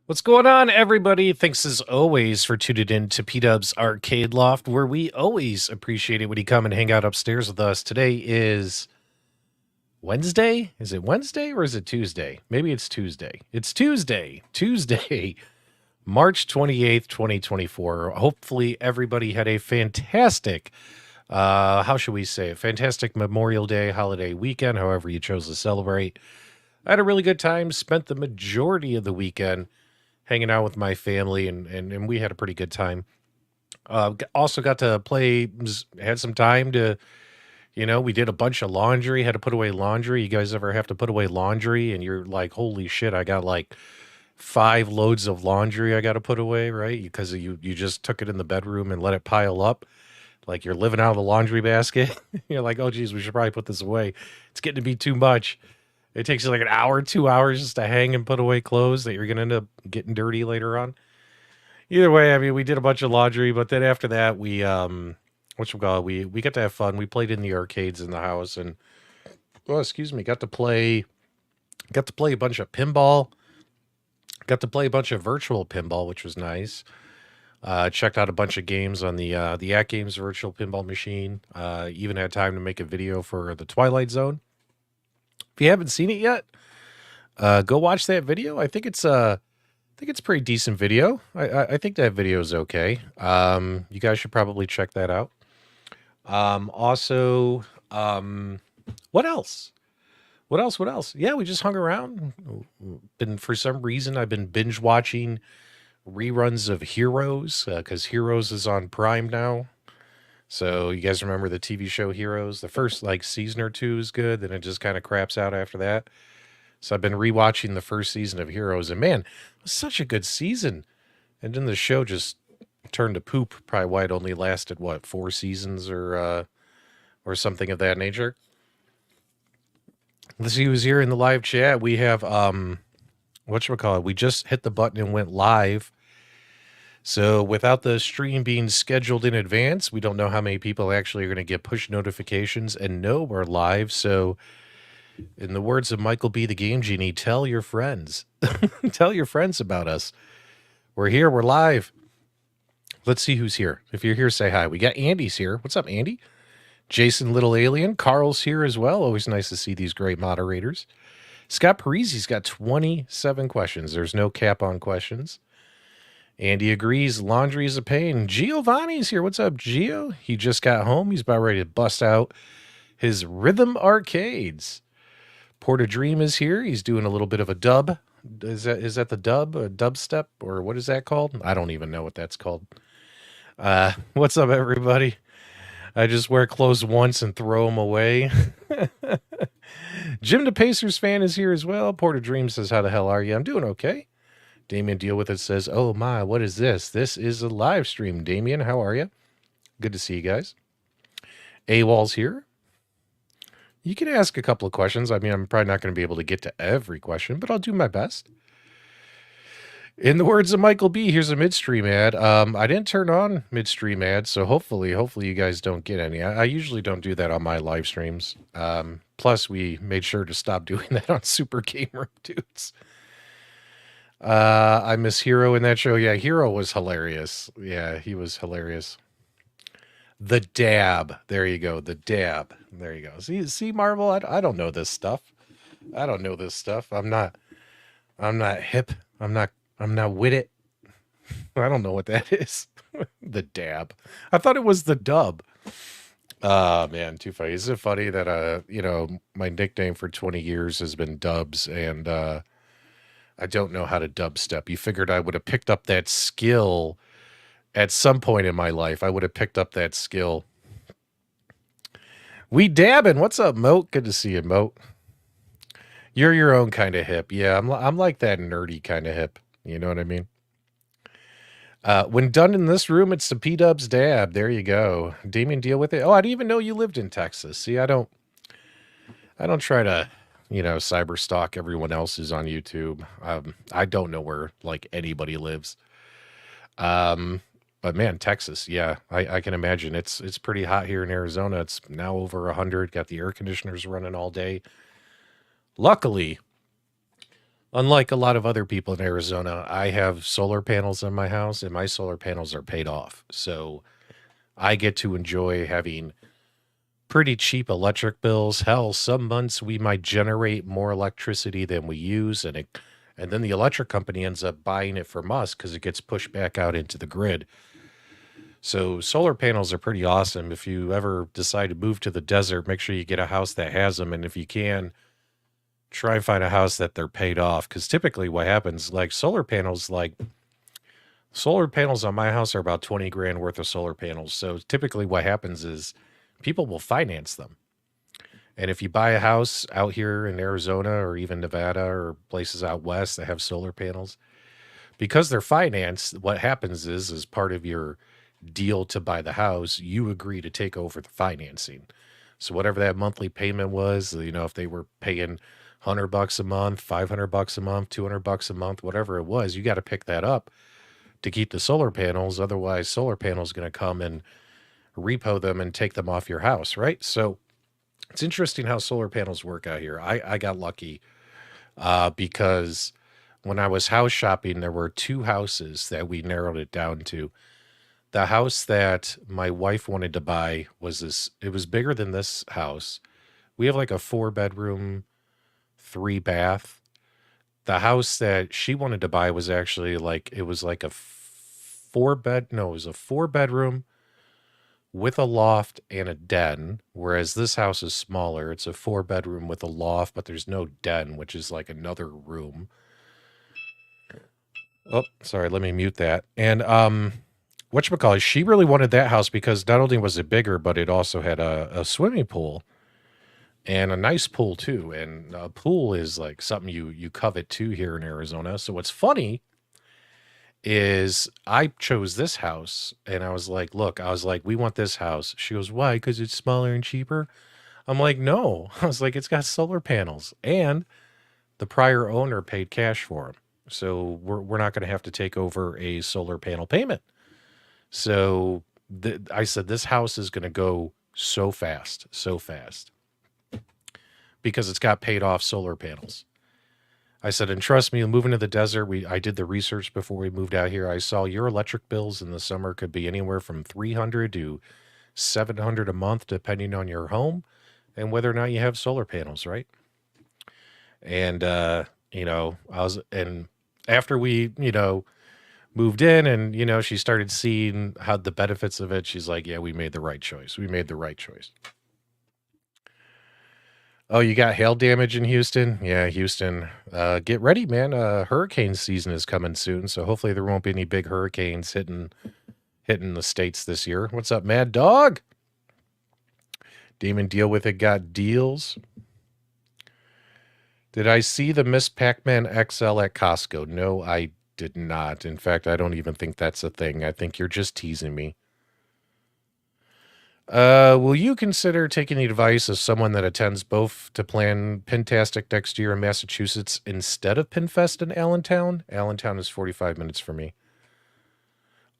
What's going on, everybody? Thanks as always for tuning in to PDubs Arcade Loft, where we always appreciate it when you come and hang out upstairs with us. Today is Wednesday. Is it Wednesday or is it Tuesday? Maybe it's Tuesday. It's Tuesday, March 28th, 2024. Hopefully everybody had a fantastic, how should we say, a fantastic Memorial Day holiday weekend, however you chose to celebrate. I had a really good time, spent the majority of the weekend hanging out with my family, and we had a pretty good time. Also got to play, had some time to, we did a bunch of laundry, had to put away laundry. You guys ever have to put away laundry and you're like, holy shit, I got like 5 loads of laundry I got to put away, right? Because you just took it in the bedroom and let it pile up. Like you're living out of the laundry basket. You're like, oh, geez, we should probably put this away. It's getting to be too much. It takes you like an hour, 2 hours just to hang and put away clothes that you're going to end up getting dirty later on. Either way, I mean, we did a bunch of laundry, but then after that, we got to have fun. We played in the arcades in the house and, got to play a bunch of pinball. Got to play a bunch of virtual pinball, which was nice. Checked out a bunch of games on the At Games virtual pinball machine. Even had time to make a video for the Twilight Zone. If you haven't seen it yet, go watch that video. I think it's a pretty decent video. I think that video is okay. You guys should probably check that out. Also, what else? What else? Yeah, we just hung around. For some reason, I've been binge watching reruns of Heroes because Heroes is on Prime now. So you guys remember the TV show Heroes? The first season or two is good, then it just kind of craps out after that. So I've been rewatching the first season of Heroes, and man, it was such a good season. And then the show just turned to poop. Probably why it only lasted 4 seasons or something of that nature. Let's see who's here in the live chat. We have whatchamacallit. We just hit the button and went live. So without the stream being scheduled in advance, we don't know how many people actually are going to get push notifications and know we're live. So in the words of Michael B. the Game Genie, tell your friends. Tell your friends about us. We're here. We're live. Let's see who's here. If you're here, say hi. We got Andy's here. What's up, Andy? Jason Little Alien. Carl's here as well. Always nice to see these great moderators. Scott Parisi's got 27 questions. There's no cap on questions. Andy agrees. Laundry is a pain. Giovanni's here. What's up, Gio? He just got home. He's about ready to bust out his Rhythm Arcades. Porta Dream is here. He's doing a little bit of a dub. Is that the dub? A dubstep? Or what is that called? I don't even know what that's called. What's up, everybody? I just wear clothes once and throw them away. Jim the Pacers fan is here as well. Porta Dream says, how the hell are you? I'm doing okay. Damien Deal With It says, oh my, what is this? This is a live stream. Damien, how are you? Good to see you guys. AWOL's here. You can ask a couple of questions. I mean, I'm probably not going to be able to get to every question, but I'll do my best. In the words of Michael B., here's a midstream ad. I didn't turn on midstream ads, so hopefully you guys don't get any. I usually don't do that on my live streams. Plus, we made sure to stop doing that on Super Game Room Dudes. I miss Hero in that show. Yeah, Hero was hilarious. Yeah, he was hilarious. The Dab. There you go. The Dab. There you go. See, Marvel. I don't know this stuff. I don't know this stuff. I'm not hip. I'm not. I'm not with it. I don't know what that is. The Dab. I thought it was the Dub. Man, too funny. Is it funny that my nickname for 20 years has been Dubs, and I don't know how to dubstep. You figured I would have picked up that skill at some point in my life. I would have picked up that skill. We dabbing. What's up, Moat? Good to see you, Moat. You're your own kind of hip. Yeah, I'm like that nerdy kind of hip. You know what I mean? When done in this room, it's the PDubs dab. There you go. Damien, deal with it. Oh, I didn't even know you lived in Texas. See, I don't try to, cyber stalk everyone else who's on YouTube. I don't know where like anybody lives. Um, but man, Texas, yeah, I can imagine it's pretty hot here in Arizona. It's now over 100. Got the air conditioners running all day. Luckily, unlike a lot of other people in Arizona, I have solar panels in my house, and my solar panels are paid off. So I get to enjoy having pretty cheap electric bills. Hell, some months we might generate more electricity than we use, and then the electric company ends up buying it from us because it gets pushed back out into the grid. So solar panels are pretty awesome. If you ever decide to move to the desert, make sure you get a house that has them, and if you can, try and find a house that they're paid off. Because typically, what happens, solar panels on my house are about 20 grand worth of solar panels. So typically, what happens is people will finance them. And if you buy a house out here in Arizona or even Nevada or places out west that have solar panels, because they're financed, what happens is as part of your deal to buy the house, you agree to take over the financing. So whatever that monthly payment was, if they were paying $100 a month, $500 a month, $200 a month, whatever it was, you got to pick that up to keep the solar panels. Otherwise, solar panels going to come and repo them and take them off your house, right? So it's interesting how solar panels work out here. I got lucky because when I was house shopping, there were two houses that we narrowed it down to. The house that my wife wanted to buy was this, it was bigger than this house. We have like a 4 bedroom, 3 bath. The house that she wanted to buy was actually like, it was like a it was a 4 bedroom with a loft and a den, whereas this house is smaller. It's a 4 bedroom with a loft, but there's no den, which is like another room. Oh, sorry, let me mute that. And whatchamacallit, she really wanted that house because not only was it bigger, but it also had a swimming pool and a nice pool too. And a pool is like something you covet too here in Arizona. So what's funny is I chose this house and I was like, look, I was like, we want this house. She goes, why? Because it's smaller and cheaper. I'm like, no. I was like, it's got solar panels and the prior owner paid cash for them. So we're not going to have to take over a solar panel payment. So I said, this house is going to go so fast because it's got paid off solar panels. I said, and trust me, moving to the desert, I did the research before we moved out here. I saw your electric bills in the summer could be anywhere from 300 to 700 a month, depending on your home and whether or not you have solar panels, right? And and after we, moved in and, she started seeing how the benefits of it, she's like, yeah, we made the right choice. We made the right choice. Oh, you got hail damage in Houston? Yeah, Houston. Get ready, man. Hurricane season is coming soon, so hopefully there won't be any big hurricanes hitting the states this year. What's up, Mad Dog? Demon, deal with it. Got deals. Did I see the Miss Pac-Man XL at Costco? No, I did not. In fact, I don't even think that's a thing. I think you're just teasing me. Will you consider taking the advice of someone that attends both to plan Pintastic next year in Massachusetts instead of Pinfest in Allentown? Allentown is 45 minutes for me.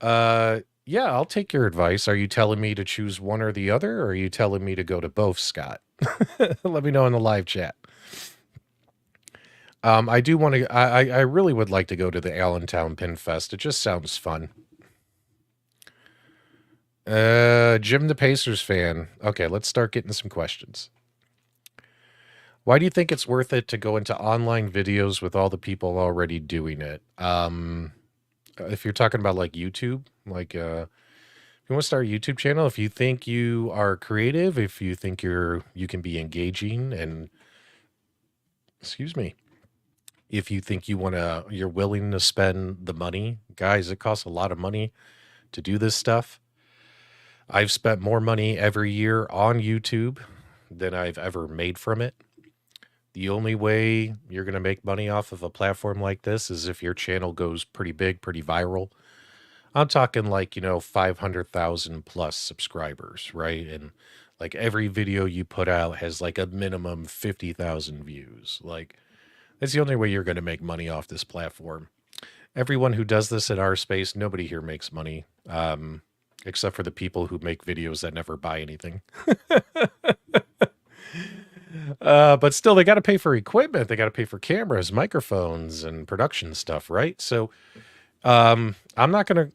Yeah, I'll take your advice. Are you telling me to choose one or the other, or are you telling me to go to both, Scott? Let me know in the live chat. I do want to. I really would like to go to the Allentown Pin Fest. It just sounds fun. Jim the Pacers fan. Okay, let's start getting some questions. Why do you think it's worth it to go into online videos with all the people already doing it? If you're talking about like YouTube, like if you want to start a YouTube channel, if you think you are creative, if you think you can be engaging and excuse me, if you think you're willing to spend the money, guys, it costs a lot of money to do this stuff. I've spent more money every year on YouTube than I've ever made from it. The only way you're going to make money off of a platform like this is if your channel goes pretty big, pretty viral. I'm talking like, 500,000 plus subscribers, right? And like every video you put out has like a minimum 50,000 views. Like that's the only way you're going to make money off this platform. Everyone who does this in our space, nobody here makes money, except for the people who make videos that never buy anything. But still, they got to pay for equipment. They got to pay for cameras, microphones, and production stuff, right? So, I'm not gonna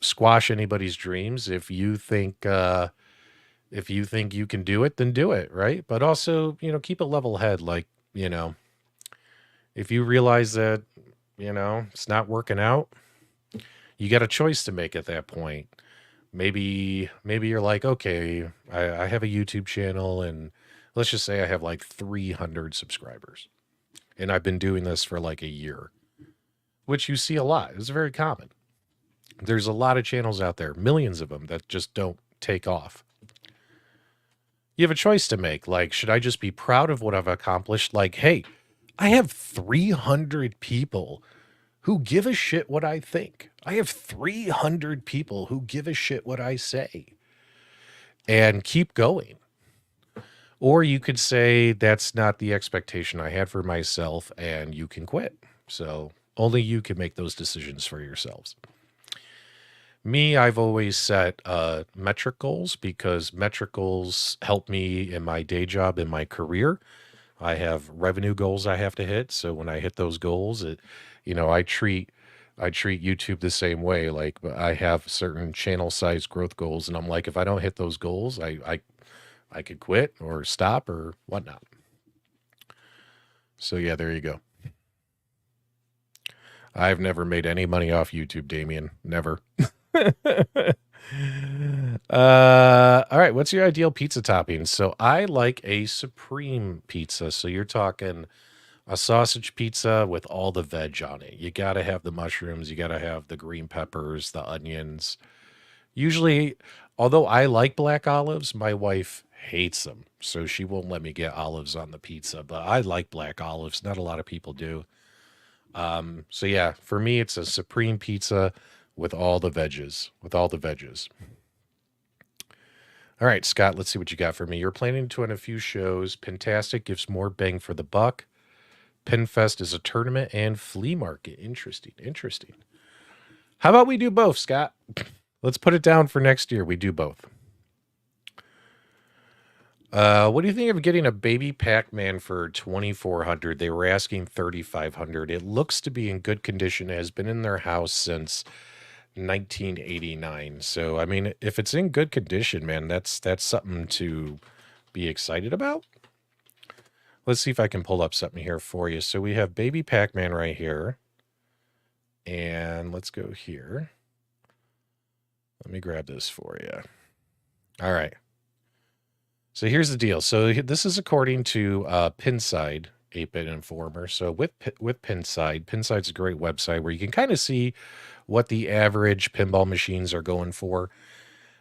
squash anybody's dreams. If you think you can do it, then do it, right? But also, keep a level head. Like, if you realize that, it's not working out, you got a choice to make at that point. Maybe you're like, okay, I have a YouTube channel and let's just say I have like 300 subscribers and I've been doing this for like a year, which you see a lot. It's very common. There's a lot of channels out there, millions of them that just don't take off. You have a choice to make. Like, should I just be proud of what I've accomplished? Like, hey, I have 300 people who give a shit what I think. I have 300 people who give a shit what I say and keep going. Or you could say that's not the expectation I had for myself and you can quit. So only you can make those decisions for yourselves. Me, I've always set metric goals because metric goals help me in my day job, in my career. I have revenue goals I have to hit. So when I hit those goals, I treat YouTube the same way. Like I have certain channel size growth goals, and I'm like, if I don't hit those goals, I could quit or stop or whatnot. So yeah, there you go. I've never made any money off YouTube, Damien. Never. All right. What's your ideal pizza topping? So I like a supreme pizza. So you're talking a sausage pizza with all the veg on it. You got to have the mushrooms. You got to have the green peppers, the onions. Usually, although I like black olives, my wife hates them. So she won't let me get olives on the pizza. But I like black olives. Not a lot of people do. So yeah, for me, it's a supreme pizza with all the veggies, All right, Scott, let's see what you got for me. You're planning to run a few shows. Pintastic gives more bang for the buck. Pinfest is a tournament and flea market. Interesting. How about we do both, Scott? Let's put it down for next year. We do both. What do you think of getting a baby Pac-Man for 2,400? They were asking 3,500. It looks to be in good condition. It has been in their house since 1989. So, I mean, if it's in good condition, man, that's something to be excited about. Let's see if I can pull up something here for you. So we have baby Pac-Man right here. And let's go here. Let me grab this for you. All right. So here's the deal. So this is according to Pinside, 8-Bit Informer. So with Pinside's a great website where you can kind of see what the average pinball machines are going for.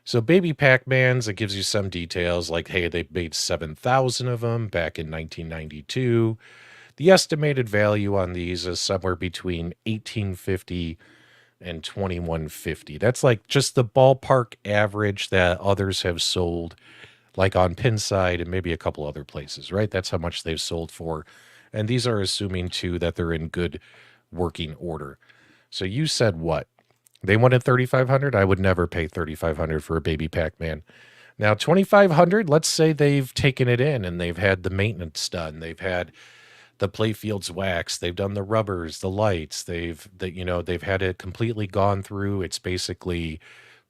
So baby Pac-Mans, it gives you some details like, hey, they made 7,000 of them back in 1992. The estimated value on these is somewhere between 1850 and 2150. That's like just the ballpark average that others have sold, like on Pinside and maybe a couple other places, right? That's how much they've sold for. And these are assuming too that they're in good working order. So you said what? They wanted 3,500. I would never pay 3,500 for a baby Pac-Man. Now 2,500. Let's say they've taken it in and they've had the maintenance done. They've had the play fields wax, they've done the rubbers, the lights, they've had it completely gone through. It's basically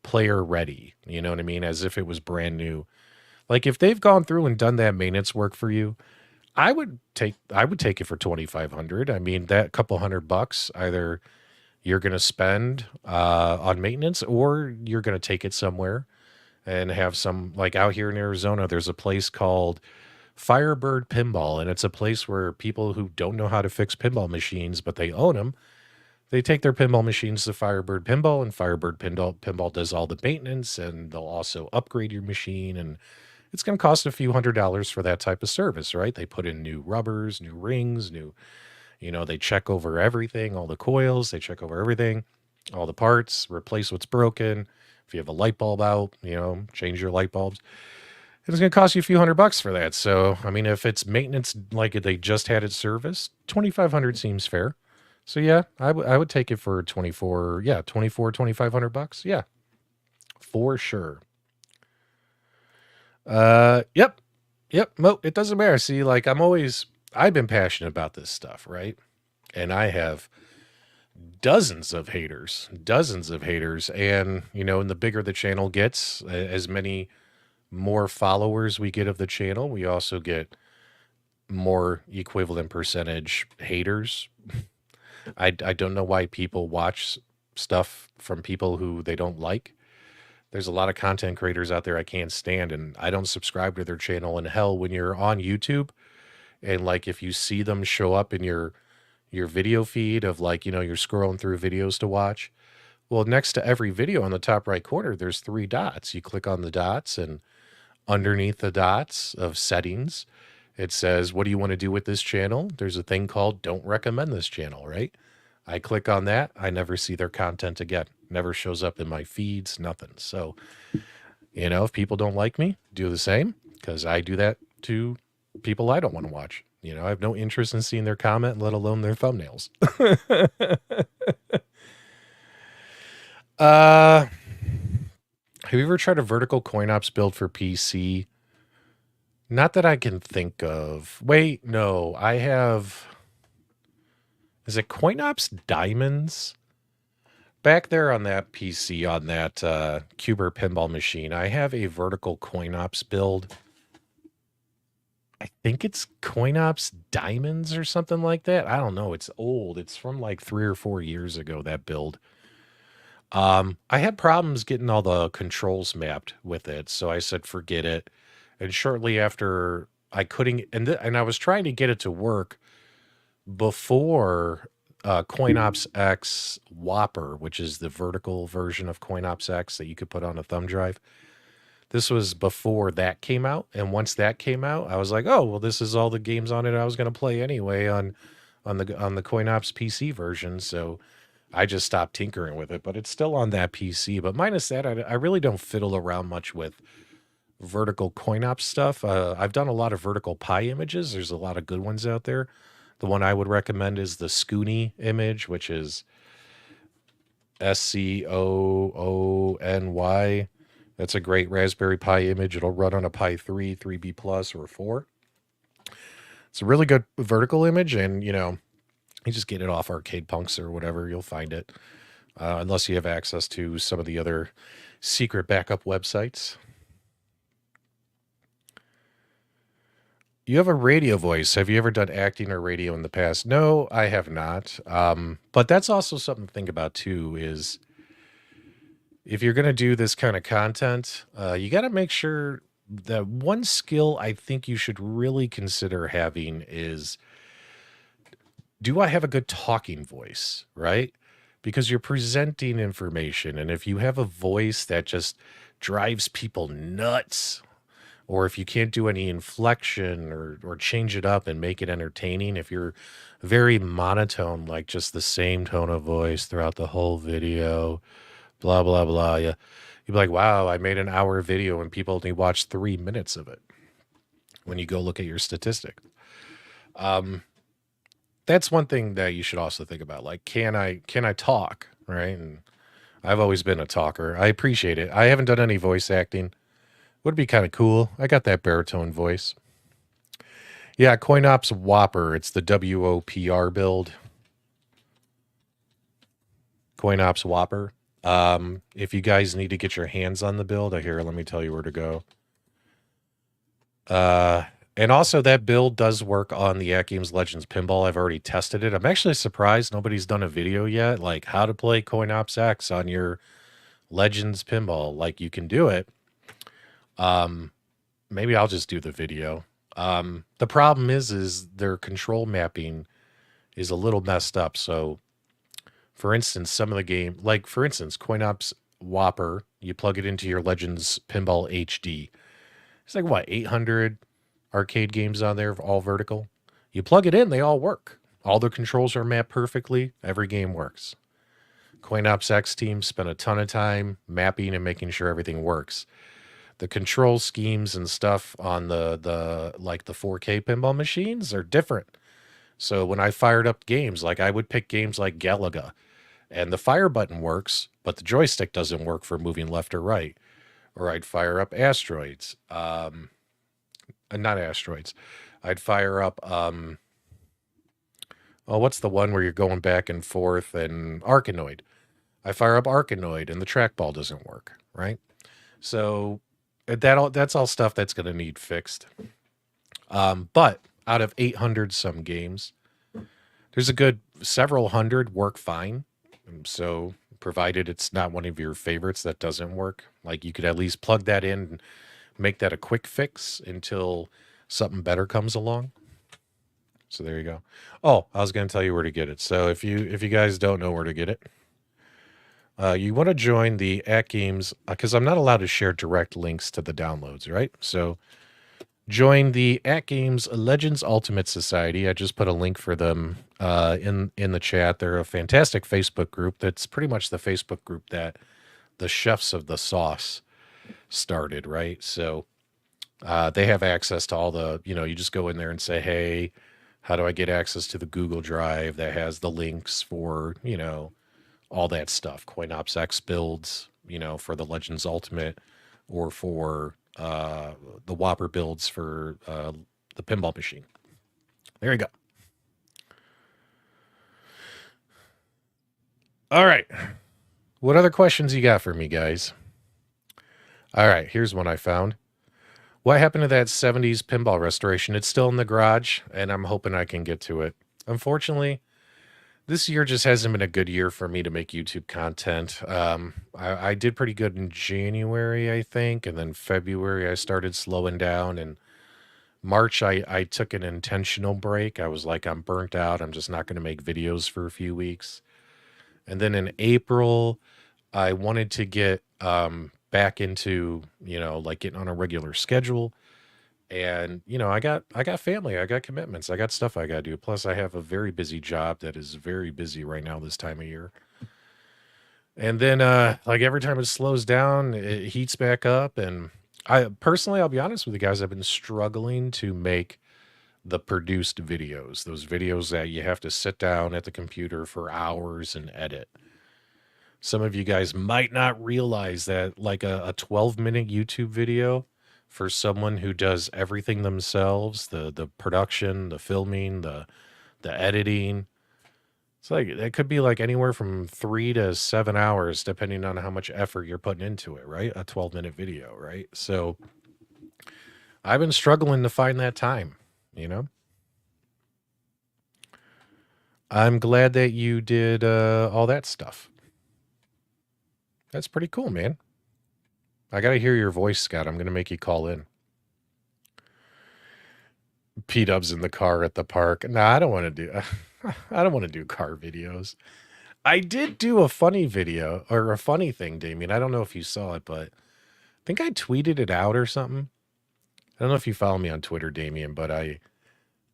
player ready, you know what I mean? As if it was brand new. Like if they've gone through and done that maintenance work for you, I would take it for 2,500. I mean, that couple $100 either you're going to spend on maintenance, or you're going to take it somewhere and have some, like out here in Arizona, there's a place called Firebird Pinball, and it's a place where people who don't know how to fix pinball machines, but they own them, they take their pinball machines to Firebird Pinball, and Firebird Pinball does all the maintenance, and they'll also upgrade your machine. And it's going to cost a few $100s for that type of service, right? They put in new rubbers, new rings, they check over everything, all the coils, they check over everything, all the parts, replace what's broken. If you have a light bulb out, change your light bulbs. It's going to cost you a few $100 for that. So, I mean, if it's maintenance, like they just had it serviced, 2,500 seems fair. So yeah, I would take it for 24, yeah, 2,500 bucks. Yeah, for sure. Yep. Yep. It doesn't matter. See, like I've been passionate about this stuff, right? And I have dozens of haters. And, and the bigger the channel gets, as many more followers we get of the channel, we also get more equivalent percentage haters. I don't know why people watch stuff from people who they don't like. There's a lot of content creators out there I can't stand, and I don't subscribe to their channel. And hell, when you're on YouTube and like if you see them show up in your video feed of like, you're scrolling through videos to watch. Well, next to every video on the top right corner, there's 3 dots. You click on the dots, and underneath the dots of settings, it says, what do you want to do with this channel? There's a thing called don't recommend this channel, right? I click on that. I never see their content again. Never shows up in my feeds, nothing. So, if people don't like me, do the same, because I do that to people I don't want to watch. I have no interest in seeing their comment, let alone their thumbnails. Have you ever tried a vertical coin ops build for PC? Not that I can think of. Wait, no, I have. Is it Coin Ops Diamonds? Back there on that PC, on that Cuber pinball machine, I have a vertical Coin Ops build. I think it's Coin Ops Diamonds or something like that. I don't know. It's old. It's from like 3 or 4 years ago, that build. I had problems getting all the controls mapped with it, so I said forget it. And shortly after, I couldn't, and I was trying to get it to work before CoinOps X Whopper, which is the vertical version of CoinOps X that you could put on a thumb drive. This was before that came out, and once that came out, I was like, oh well, this is all the games on it I was going to play anyway on the CoinOps PC version. So I just stopped tinkering with it, but it's still on that PC. But minus that, I really don't fiddle around much with vertical CoinOps stuff. I've done a lot of vertical Pi images. There's a lot of good ones out there. The one I would recommend is the Scoony image, which is SCOONY. That's a great Raspberry Pi image. It'll run on a Pi 3, 3B Plus, or 4. It's a really good vertical image, and you just get it off Arcade Punks or whatever, you'll find it. Unless you have access to some of the other secret backup websites. You have a radio voice. Have you ever done acting or radio in the past? No, I have not. But that's also something to think about too, is if you're going to do this kind of content, you got to make sure that one skill I think you should really consider having is, do I have a good talking voice, right? Because you're presenting information. And if you have a voice that just drives people nuts, or if you can't do any inflection or change it up and make it entertaining, if you're very monotone, like just the same tone of voice throughout the whole video, blah, blah, blah, yeah, you'd be like, wow, I made an hour video and people only watched 3 minutes of it when you go look at your statistics. That's one thing that you should also think about. Like, can I talk, right? And I've always been a talker. I appreciate it. I haven't done any voice acting. Would be kind of cool. I got that baritone voice. Yeah, CoinOps Whopper. It's the WOPR build. CoinOps Whopper. If you guys need to get your hands on the build, here, let me tell you where to go. And also that build does work on the At Games Legends pinball. I've already tested it. I'm actually surprised nobody's done a video yet, like how to play CoinOps X on your Legends pinball. Like you can do it. Maybe I'll just do the video. The problem is their control mapping is a little messed up. So for instance, some of the game, like for instance, CoinOps Whopper, you plug it into your Legends Pinball HD. It's like what, 800 arcade games on there, all vertical. You plug it in, they all work. All the controls are mapped perfectly. Every game works. CoinOps X team spent a ton of time mapping and making sure everything works. The control schemes and stuff on the like the 4K pinball machines are different. So when I fired up games, like I would pick games like Galaga, and the fire button works, but the joystick doesn't work for moving left or right. Or I'd fire up Asteroids. Not Asteroids. I'd fire up, what's the one where you're going back and forth, and Arkanoid. I fire up Arkanoid and the trackball doesn't work, right? So that's all stuff that's going to need fixed. But out of 800 some games, there's a good several hundred work fine. So provided it's not one of your favorites that doesn't work, like you could at least plug that in and make that a quick fix until something better comes along. So there you go. Oh, I was going to tell you where to get it. So if you guys don't know where to get it, you want to join the At Games, because I'm not allowed to share direct links to the downloads, right? So join the At Games Legends Ultimate Society. I just put a link for them in the chat. They're a fantastic Facebook group. That's pretty much the Facebook group that the Chefs of the Sauce started, right? So they have access to all the, you just go in there and say, hey, how do I get access to the Google Drive that has the links for, all that stuff, CoinOps X builds, for the Legends Ultimate, or for the Whopper builds for the pinball machine. There you go. All right. What other questions you got for me, guys? All right, here's one I found. What happened to that 70s pinball restoration? It's still in the garage, and I'm hoping I can get to it. Unfortunately, this year just hasn't been a good year for me to make YouTube content. I did pretty good in January, I think, and then February I started slowing down, and March I took an intentional break. I was like, I'm burnt out. I'm just not going to make videos for a few weeks. And then in April, I wanted to get back into, like getting on a regular schedule. And, I got family, I got commitments, I got stuff I got to do. Plus, I have a very busy job that is very busy right now this time of year. And then, like every time it slows down, it heats back up. And I personally, I'll be honest with you guys, I've been struggling to make the produced videos, those videos that you have to sit down at the computer for hours and edit. Some of you guys might not realize that like a 12-minute YouTube video for someone who does everything themselves, the production, the filming, the editing, it's like it could be like anywhere from 3 to 7 hours depending on how much effort you're putting into it, right? A 12-minute video, right? So I've been struggling to find that time, I'm glad that you did all that stuff. That's pretty cool, man. I got to hear your voice, Scott. I'm going to make you call in. PDubs in the car at the park. Nah, I don't want to do I don't want to do car videos. I did do a funny video, or a funny thing, Damien. I don't know if you saw it, but I think I tweeted it out or something. I don't know if you follow me on Twitter, Damien, but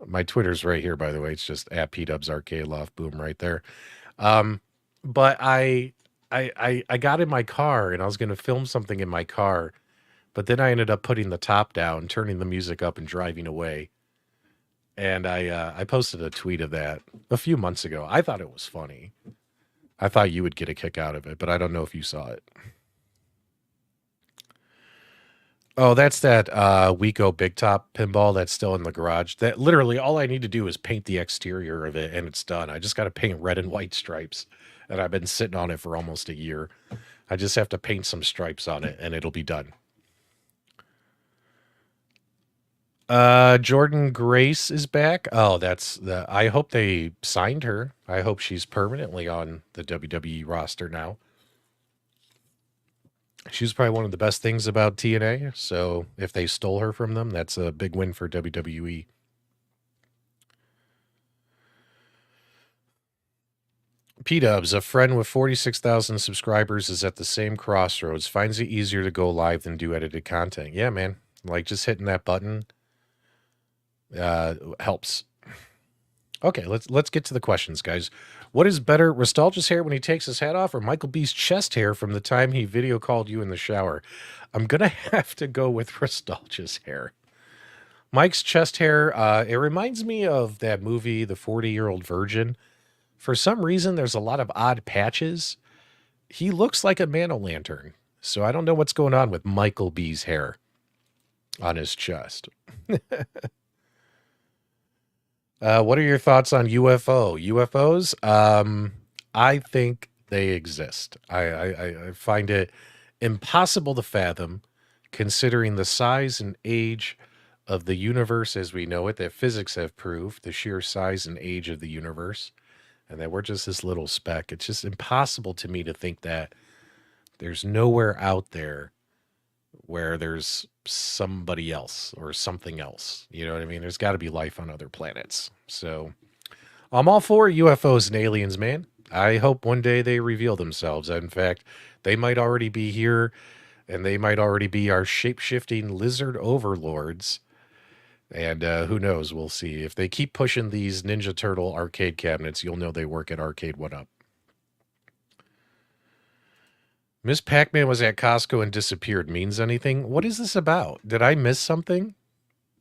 my Twitter's right here, by the way. It's just at PDubs Arcade Loft. Boom, right there. But I got in my car and I was going to film something in my car, but then I ended up putting the top down, turning the music up, and driving away. And I posted a tweet of that a few months ago. I thought it was funny. I thought you would get a kick out of it, but I don't know if you saw it. Oh, that's that Wico Big Top pinball that's still in the garage. That literally all I need to do is paint the exterior of it and it's done. I just got to paint red and white stripes. And I've been sitting on it for almost a year. I just have to paint some stripes on it and it'll be done. Jordan Grace is back. Oh, that's the I hope they signed her. I hope she's permanently on the WWE roster now. She's probably one of the best things about TNA. So if they stole her from them, that's a big win for WWE. PDubs, a friend with 46,000 subscribers, is at the same crossroads. Finds it easier to go live than do edited content. Yeah, man. Like just hitting that button helps. Okay, let's get to the questions, guys. What is better, Nostalgia's hair when he takes his hat off, or Michael B's chest hair from the time he video called you in the shower? I'm gonna have to go with Nostalgia's hair. Mike's chest hair, it reminds me of that movie, The 40-Year-Old Virgin. For some reason, there's a lot of odd patches. He looks like a man-o'-lantern. So I don't know what's going on with Michael B's hair on his chest. What are your thoughts on UFOs? I think they exist. I find it impossible to fathom, considering the size and age of the universe as we know it, that physics have proved, the sheer size and age of the universe, and that we're just this little speck. It's just impossible to me to think that there's nowhere out there where there's somebody else or something else. You know what I mean? There's got to be life on other planets. So I'm all for UFOs and aliens, man. I hope one day they reveal themselves. In fact, they might already be here and they might already be our shape-shifting lizard overlords. And who knows? We'll see. If they keep pushing these Ninja Turtle arcade cabinets, you'll know they work at Arcade One Up. Miss Pac-Man was at Costco and disappeared means anything? What is this about? Did I miss something?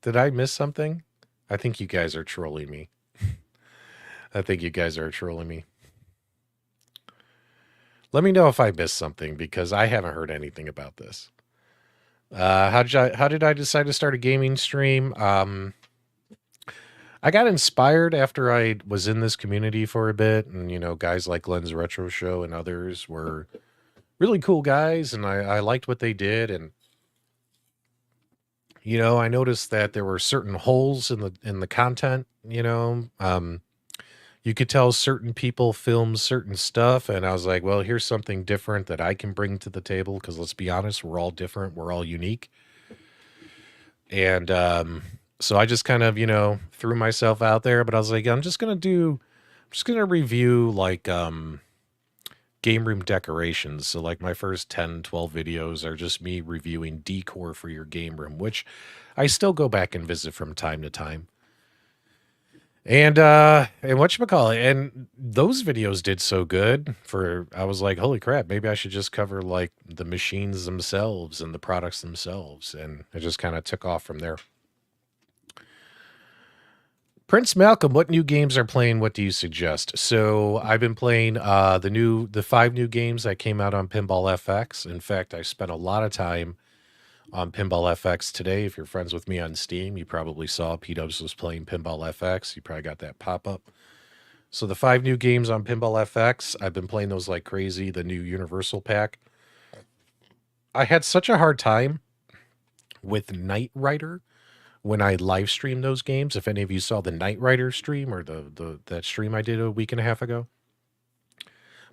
Did I miss something? I think you guys are trolling me. I think you guys are trolling me. Let me know if I missed something because I haven't heard anything about this. How did I decide to start a gaming stream? I got inspired after I was in this community for a bit, and guys like Glenn's Retro Show and others were really cool guys, and I liked what they did, and I noticed that there were certain holes in the content. You could tell certain people film certain stuff, and I was like, well, here's something different that I can bring to the table, because let's be honest, we're all different, we're all unique. And so I just kind of threw myself out there, but I was like, I'm just gonna review like game room decorations. So like my first 10, 12 videos are just me reviewing decor for your game room, which I still go back and visit from time to time. And whatchamacallit, and those videos did so good I was like, holy crap, maybe I should just cover like the machines themselves and the products themselves. And it just kind of took off from there. Prince Malcolm, what new games are playing? What do you suggest? So I've been playing the 5 new games that came out on Pinball FX. In fact, I spent a lot of time on Pinball FX today. If you're friends with me on Steam, you probably saw PDubs was playing Pinball FX. You probably got that pop-up. So the 5 new games on Pinball FX, I've been playing those like crazy, the new Universal Pack. I had such a hard time with Knight Rider when I live streamed those games. If any of you saw the Knight Rider stream or that stream I did a week and a half ago.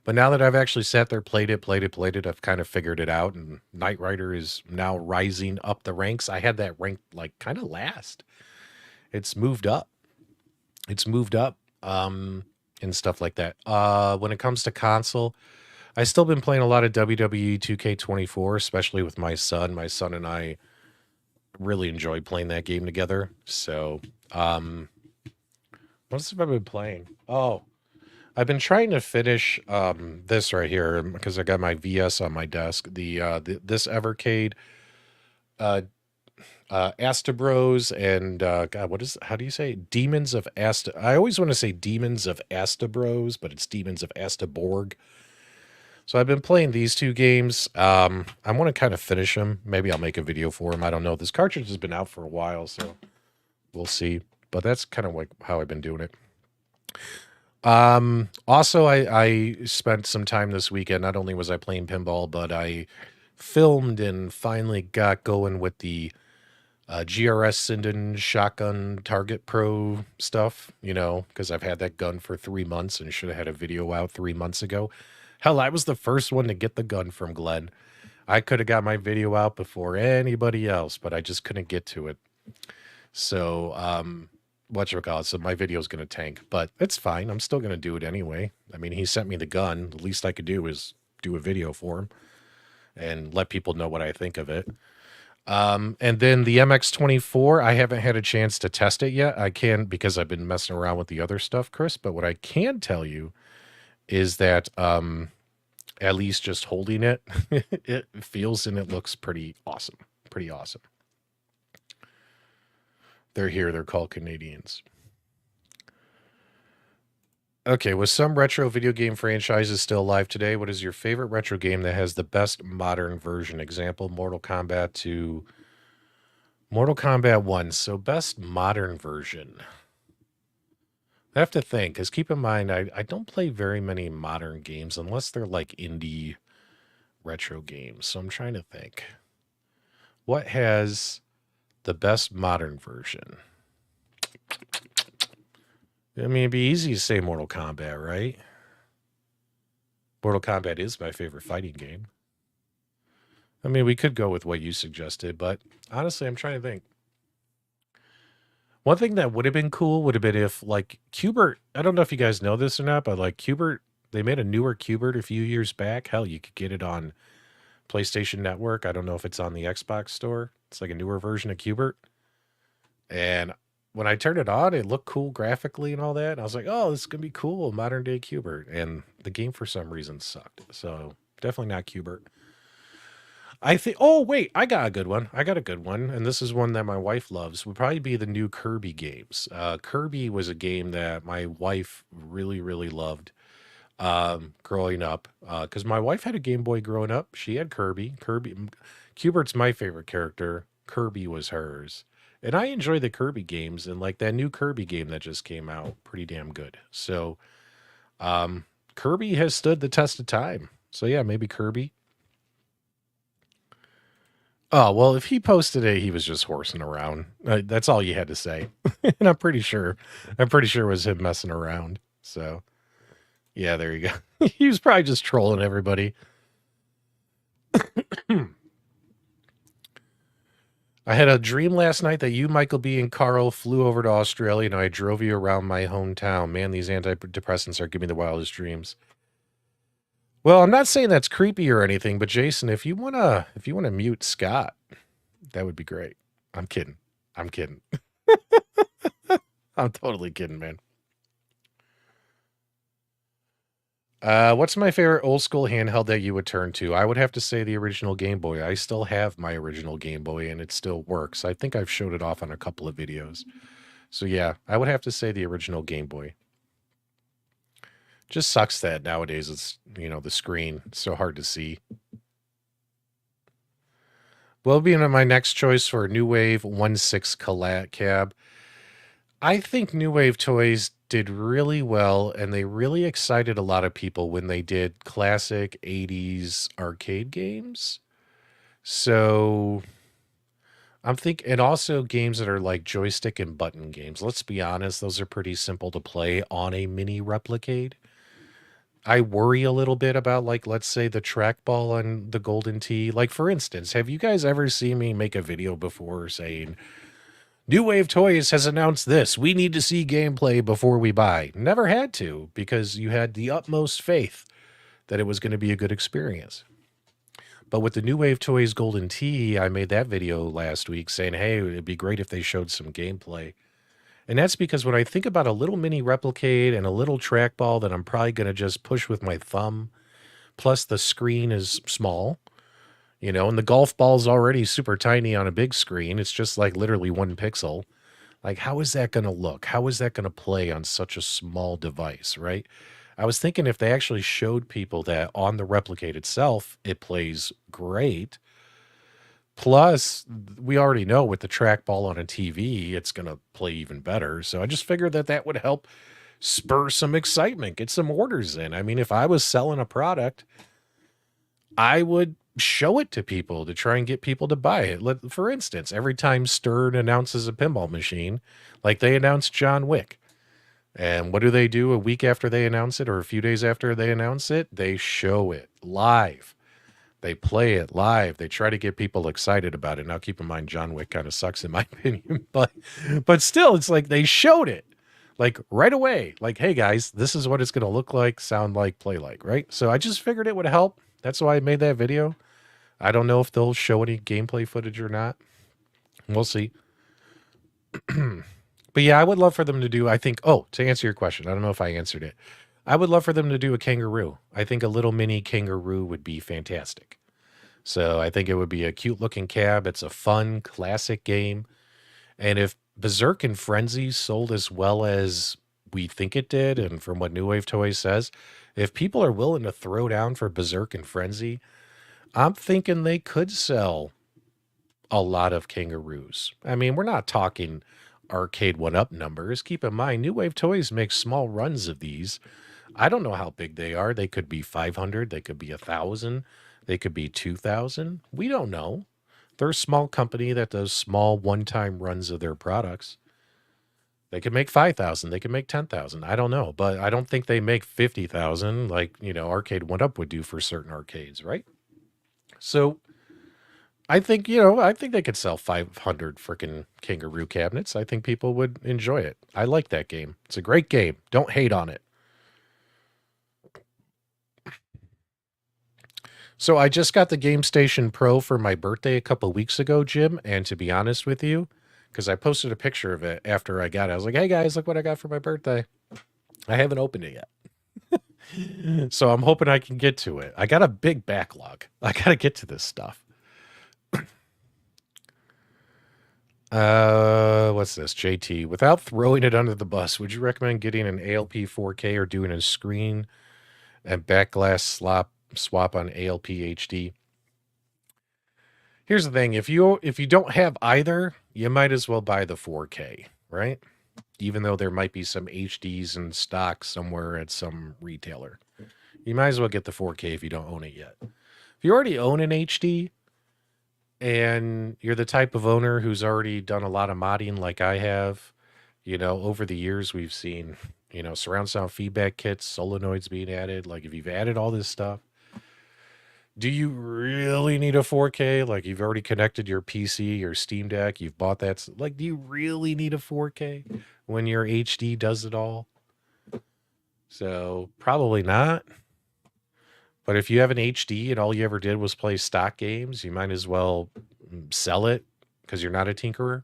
But now that I've actually sat there, played it, I've kind of figured it out, and Knight Rider is now rising up the ranks. I had that rank like kind of last. It's moved up. And stuff like that. When it comes to console, I still been playing a lot of WWE 2K24, especially with my son. My son and I really enjoyed playing that game together. So, what else have I been playing? Oh, I've been trying to finish this right here because I got my VS on my desk. This Evercade, Astabros, and God, how do you say Demons of Asta? I always want to say Demons of Astabros, but it's Demons of Astaborg. So I've been playing these two games. I want to kind of finish them. Maybe I'll make a video for them. I don't know. This cartridge has been out for a while, so we'll see. But that's kind of like how I've been doing it. Also, I spent some time this weekend. Not only was I playing pinball, but I filmed and finally got going with the GRS Sinden Shotgun Target Pro stuff, you know, because I've had that gun for 3 months and should have had a video out 3 months ago. Hell, I was the first one to get the gun from Glenn. I could have got my video out before anybody else, but I just couldn't get to it. So, whatchamacallit, so my video's going to tank, but it's fine. I'm still going to do it anyway. I mean, he sent me the gun. The least I could do is do a video for him and let people know what I think of it. And then the MX-24, I haven't had a chance to test it yet. I can because I've been messing around with the other stuff, Chris. But what I can tell you is that at least just holding it, it feels and it looks pretty awesome. Pretty awesome. They're here. They're called Canadians. Okay, with some retro video game franchises still alive today, what is your favorite retro game that has the best modern version? Example, Mortal Kombat 2, Mortal Kombat 1. So best modern version. I have to think, because keep in mind, I don't play very many modern games unless they're like indie retro games. So I'm trying to think. What has the best modern version? I mean, it'd be easy to say Mortal Kombat, right? Mortal Kombat is my favorite fighting game. I mean, we could go with what you suggested, but honestly, I'm trying to think. One thing that would have been cool would have been if, like, Qbert, I don't know if you guys know this or not, but, like, Qbert, they made a newer Qbert a few years back. Hell, you could get it on PlayStation Network. I don't know if it's on the Xbox store. It's like a newer version of Qbert. And when I turned it on, it looked cool graphically and all that. And I was like, oh, this is going to be cool, modern day Qbert. And the game, for some reason, sucked. So definitely not Qbert. I think, oh, wait, I got a good one. I got a good one. And this is one that my wife loves. Would probably be the new Kirby games. Kirby was a game that my wife really, really loved growing up. Because my wife had a Game Boy growing up. She had Kirby. Qbert's my favorite character. Kirby was hers. And I enjoy the Kirby games, and like that new Kirby game that just came out, pretty damn good. So, Kirby has stood the test of time. So yeah, maybe Kirby. Oh, well, if he posted it, he was just horsing around. That's all you had to say. And I'm pretty sure it was him messing around. So, yeah, there you go. He was probably just trolling everybody. I had a dream last night that you, Michael B., and Carl flew over to Australia, and I drove you around my hometown. Man, these antidepressants are giving me the wildest dreams. Well, I'm not saying that's creepy or anything, but Jason, if you wanna mute Scott, that would be great. I'm kidding. I'm kidding. I'm totally kidding, man. What's my favorite old school handheld that you would turn to? I would have to say the original Game Boy. I still have my original Game Boy and it still works. I think I've showed it off on a couple of videos. So yeah, I would have to say the original Game Boy. Just sucks that nowadays it's, you know, the screen. It's so hard to see. Will be my next choice for New Wave 1.6 cab. I think New Wave Toys did really well, and they really excited a lot of people when they did classic 80s arcade games. So I'm thinking, and also games that are like joystick and button games. Let's be honest, those are pretty simple to play on a mini Replicade. I worry a little bit about, like, let's say the trackball on the Golden Tee. Like, for instance, have you guys ever seen me make a video before saying, New Wave Toys has announced this. We need to see gameplay before we buy. Never had to, because you had the utmost faith that it was going to be a good experience. But with the New Wave Toys Golden Tee, I made that video last week saying, hey, it'd be great if they showed some gameplay. And that's because when I think about a little mini Replicade and a little trackball that I'm probably going to just push with my thumb, plus the screen is small, you know, and the golf ball's already super tiny on a big screen. It's just like literally 1 pixel. Like, how is that going to look? How is that going to play on such a small device, right? I was thinking if they actually showed people that on the Replicate itself, it plays great. Plus, we already know with the trackball on a TV, it's going to play even better. So I just figured that that would help spur some excitement, get some orders in. I mean, if I was selling a product, I would show it to people to try and get people to buy it. For instance, every time Stern announces a pinball machine, like they announced John Wick, and what do they do a week after they announce it or a few days after they announce it? They show it live. They play it live. They try to get people excited about it. Now, keep in mind, John Wick kind of sucks in my opinion, but still, it's like they showed it like right away. Like, hey guys, this is what it's going to look like, sound like, play like, right? So I just figured it would help. That's why I made that video. I don't know if they'll show any gameplay footage or not. We'll see. But yeah, I would love for them to do, I think, oh, to answer your question, I don't know if I answered it. I would love for them to do a kangaroo. I think a little mini kangaroo would be fantastic. So I think it would be a cute looking cab. It's a fun, classic game. And if Berserk and Frenzy sold as well as we think it did, and from what New Wave Toys says, if people are willing to throw down for Berserk and Frenzy, I'm thinking they could sell a lot of kangaroos. I mean, we're not talking arcade one-up numbers. Keep in mind, New Wave Toys makes small runs of these. I don't know how big they are. They could be 500. They could be 1,000. They could be 2,000. We don't know. They're a small company that does small one-time runs of their products. They could make 5,000. They could make 10,000. I don't know. But I don't think they make 50,000 like, Arcade one-up would do for certain arcades, right? So I think, I think they could sell 500 freaking kangaroo cabinets. I think people would enjoy it. I like that game. It's a great game. Don't hate on it. So I just got the Game Station Pro for my birthday a couple weeks ago, Jim. And to be honest with you, because I posted a picture of it after I got it, I was like, hey guys, look what I got for my birthday. I haven't opened it yet. So I'm hoping I can get to it. I got a big backlog. I got to get to this stuff. What's this? JT. Without throwing it under the bus, would you recommend getting an ALP 4K or doing a screen and back glass swap on ALP HD? Here's the thing. If you don't have either, you might as well buy the 4K, right? Even though there might be some HDs in stock somewhere at some retailer. You might as well get the 4K if you don't own it yet. If you already own an HD, and you're the type of owner who's already done a lot of modding like I have, over the years we've seen, surround sound feedback kits, solenoids being added. Like if you've added all this stuff, do you really need a 4K? Like you've already connected your PC, your Steam Deck, you've bought that. Like, do you really need a 4K when your HD does it all? So probably not. But if you have an HD and all you ever did was play stock games, you might as well sell it because you're not a tinkerer.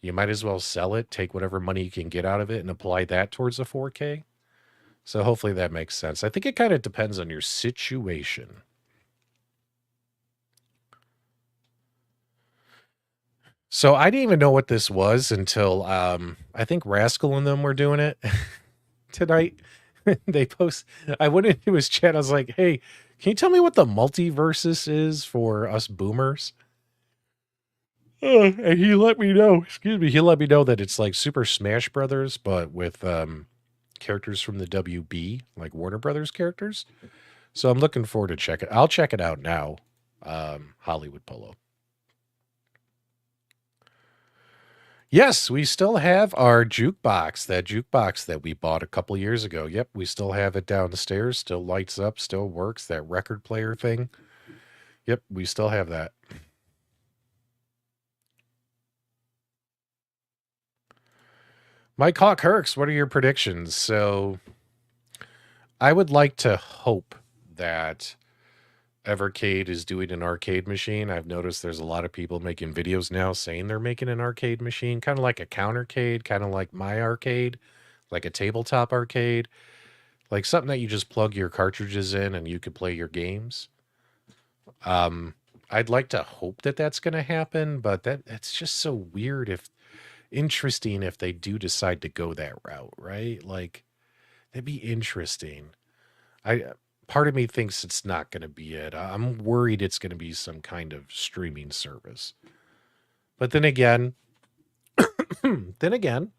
You might as well sell it, take whatever money you can get out of it and apply that towards a 4K. So hopefully that makes sense. I think it kind of depends on your situation. So I didn't even know what this was until I think Rascal and them were doing it tonight. They post. I went into his chat. I was like, "Hey, can you tell me what the multiversus is for us boomers?" And he let me know. Excuse me. He let me know that it's like Super Smash Brothers, but with characters from the WB, like Warner Brothers characters. So I'm looking forward to check it. I'll check it out now. Hollywood Polo. Yes, we still have our jukebox, that jukebox that we bought a couple years ago. Yep, we still have it downstairs, still lights up, still works, that record player thing. Yep, we still have that. Mike Hawk Herx, what are your predictions? So I would like to hope that Evercade is doing an arcade machine. I've noticed there's a lot of people making videos now saying they're making an arcade machine, kind of like a countercade, kind of like my arcade, like a tabletop arcade, like something that you just plug your cartridges in and you could play your games. I'd like to hope that that's going to happen, but that's just so weird interesting if they do decide to go that route, right? Like That'd be interesting. I Part of me thinks it's not going to be it. I'm worried it's going to be some kind of streaming service. But then again, then again,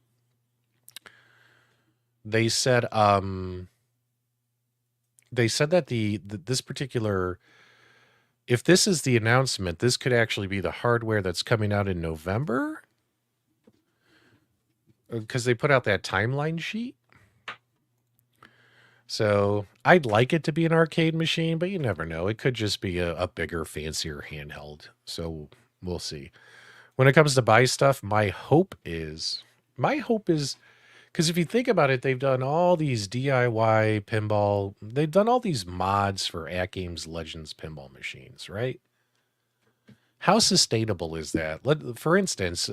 they said that this particular, if this is the announcement, this could actually be the hardware that's coming out in November, because they put out that timeline sheet. So I'd like it to be an arcade machine, but you never know. It could just be a bigger, fancier handheld. So we'll see. When it comes to buy stuff, my hope is because if you think about it, they've done all these DIY pinball, they've done all these mods for At Games Legends pinball machines, right? How sustainable is that? For instance,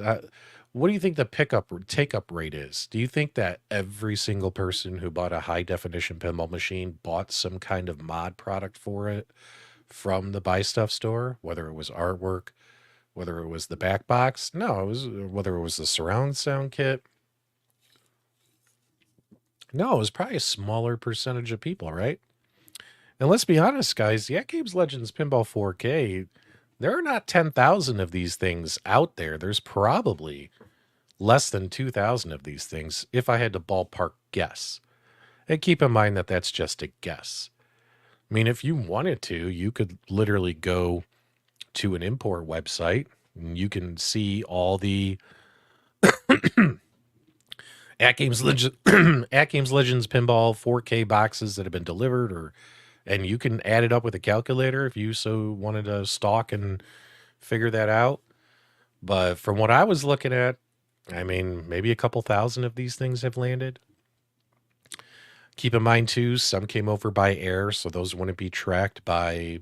what do you think the pickup take up rate is? Do you think that every single person who bought a high definition pinball machine bought some kind of mod product for it from the Buy Stuff store, whether it was artwork, whether it was the back box? No, it was whether it was the surround sound kit. No, it was probably a smaller percentage of people, right? And let's be honest, guys, the At Games Legends Pinball 4K, there are not 10,000 of these things out there. There's probably less than 2,000 of these things if I had to ballpark guess. And keep in mind that that's just a guess. I mean, if you wanted to, you could literally go to an import website and you can see all the At Games Legends, At Games Legends Pinball 4K boxes that have been delivered, and you can add it up with a calculator if you so wanted to stalk and figure that out. But from what I was looking at, I mean, maybe a couple thousand of these things have landed. Keep in mind, too, some came over by air, so those wouldn't be tracked by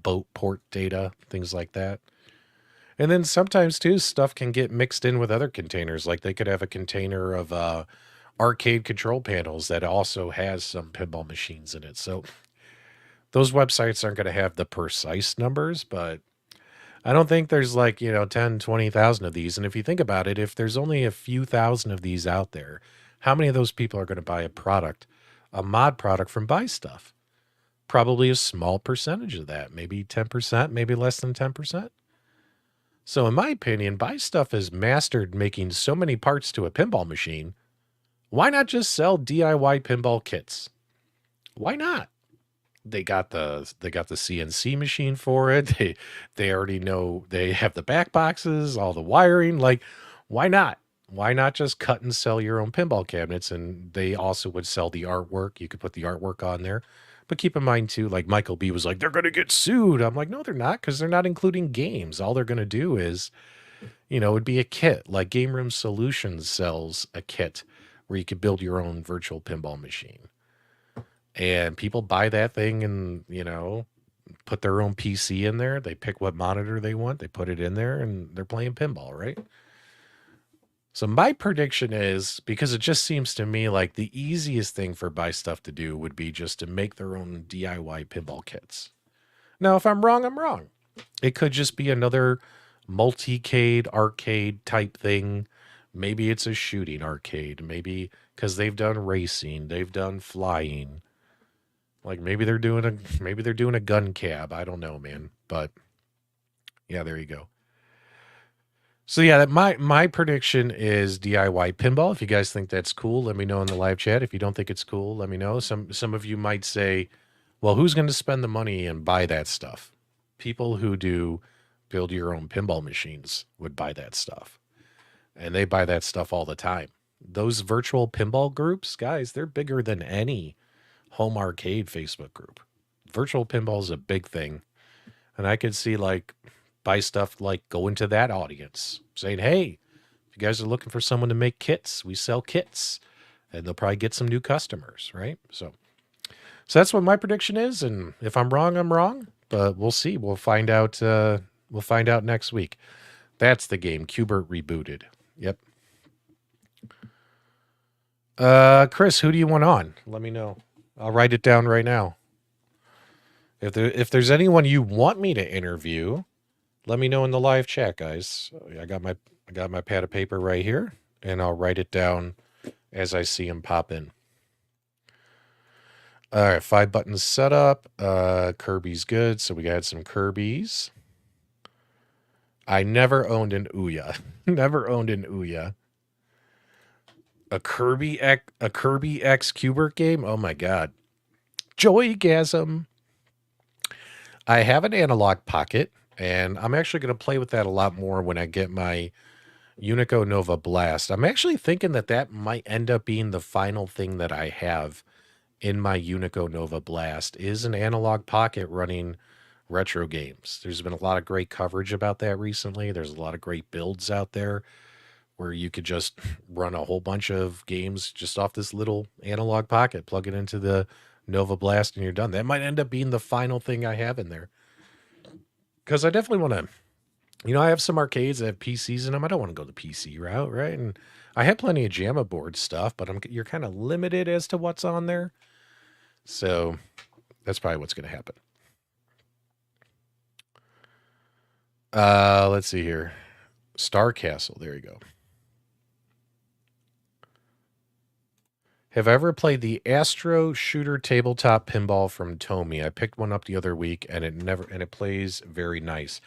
boat port data, things like that. And then sometimes, too, stuff can get mixed in with other containers. Like they could have a container of arcade control panels that also has some pinball machines in it. So those websites aren't going to have the precise numbers, but I don't think there's like, 10, 20,000 of these. And if you think about it, if there's only a few thousand of these out there, how many of those people are going to buy a mod product from Buy Stuff? Probably a small percentage of that, maybe 10%, maybe less than 10%. So in my opinion, Buy Stuff has mastered making so many parts to a pinball machine. Why not just sell DIY pinball kits? Why not? They got the CNC machine for it. They already know they have the back boxes, all the wiring. Like, why not? Why not just cut and sell your own pinball cabinets? And they also would sell the artwork. You could put the artwork on there. But keep in mind too, like Michael B was like, they're gonna get sued. I'm like, no, they're not, because they're not including games. All they're gonna do is, it'd be a kit. Like Game Room Solutions sells a kit where you could build your own virtual pinball machine. And people buy that thing and, put their own PC in there. They pick what monitor they want, they put it in there, and they're playing pinball, right? So my prediction is, because it just seems to me like the easiest thing for Buy Stuff to do would be just to make their own DIY pinball kits. Now, if I'm wrong, I'm wrong. It could just be another multicade arcade type thing. Maybe it's a shooting arcade. Maybe because they've done racing, they've done flying. Like maybe they're doing a gun cab. I don't know, man. But yeah, there you go. So yeah, my prediction is DIY pinball. If you guys think that's cool, let me know in the live chat. If you don't think it's cool, let me know. Some of you might say, "Well, who's going to spend the money and buy that stuff?" People who do build your own pinball machines would buy that stuff. And they buy that stuff all the time. Those virtual pinball groups, guys, they're bigger than any home arcade Facebook group. Virtual pinball is a big thing. And I could see like Buy Stuff like going to that audience saying, hey, if you guys are looking for someone to make kits, we sell kits. And they'll probably get some new customers, right? So that's what my prediction is. And if I'm wrong, I'm wrong. But we'll see. We'll find out. We'll find out next week. That's the game. Qbert rebooted. Yep. Chris, who do you want on? Let me know. I'll write it down right now. If there's anyone you want me to interview, let me know in the live chat, guys. I got my pad of paper right here, and I'll write it down as I see him pop in. All right, 5 buttons set up. Kirby's good, so we got some Kirby's. I never owned an Ouya. Never owned an Ouya. A Kirby X Cubert game? Oh my god. Joygasm. I have an analog pocket, and I'm actually going to play with that a lot more when I get my Unico Nova Blast. I'm actually thinking that that might end up being the final thing that I have in my Unico Nova Blast is an analog pocket running retro games. There's been a lot of great coverage about that recently. There's a lot of great builds out there where you could just run a whole bunch of games just off this little analog pocket, plug it into the Nova Blast, and you're done. That might end up being the final thing I have in there. Because I definitely want to, I have some arcades that have PCs in them. I don't want to go the PC route, right? And I have plenty of JAMA board stuff, but you're kind of limited as to what's on there. So that's probably what's going to happen. Let's see here. Star Castle. There you go. Have I ever played the Astro Shooter tabletop pinball from Tomy? I picked one up the other week, and it plays very nice.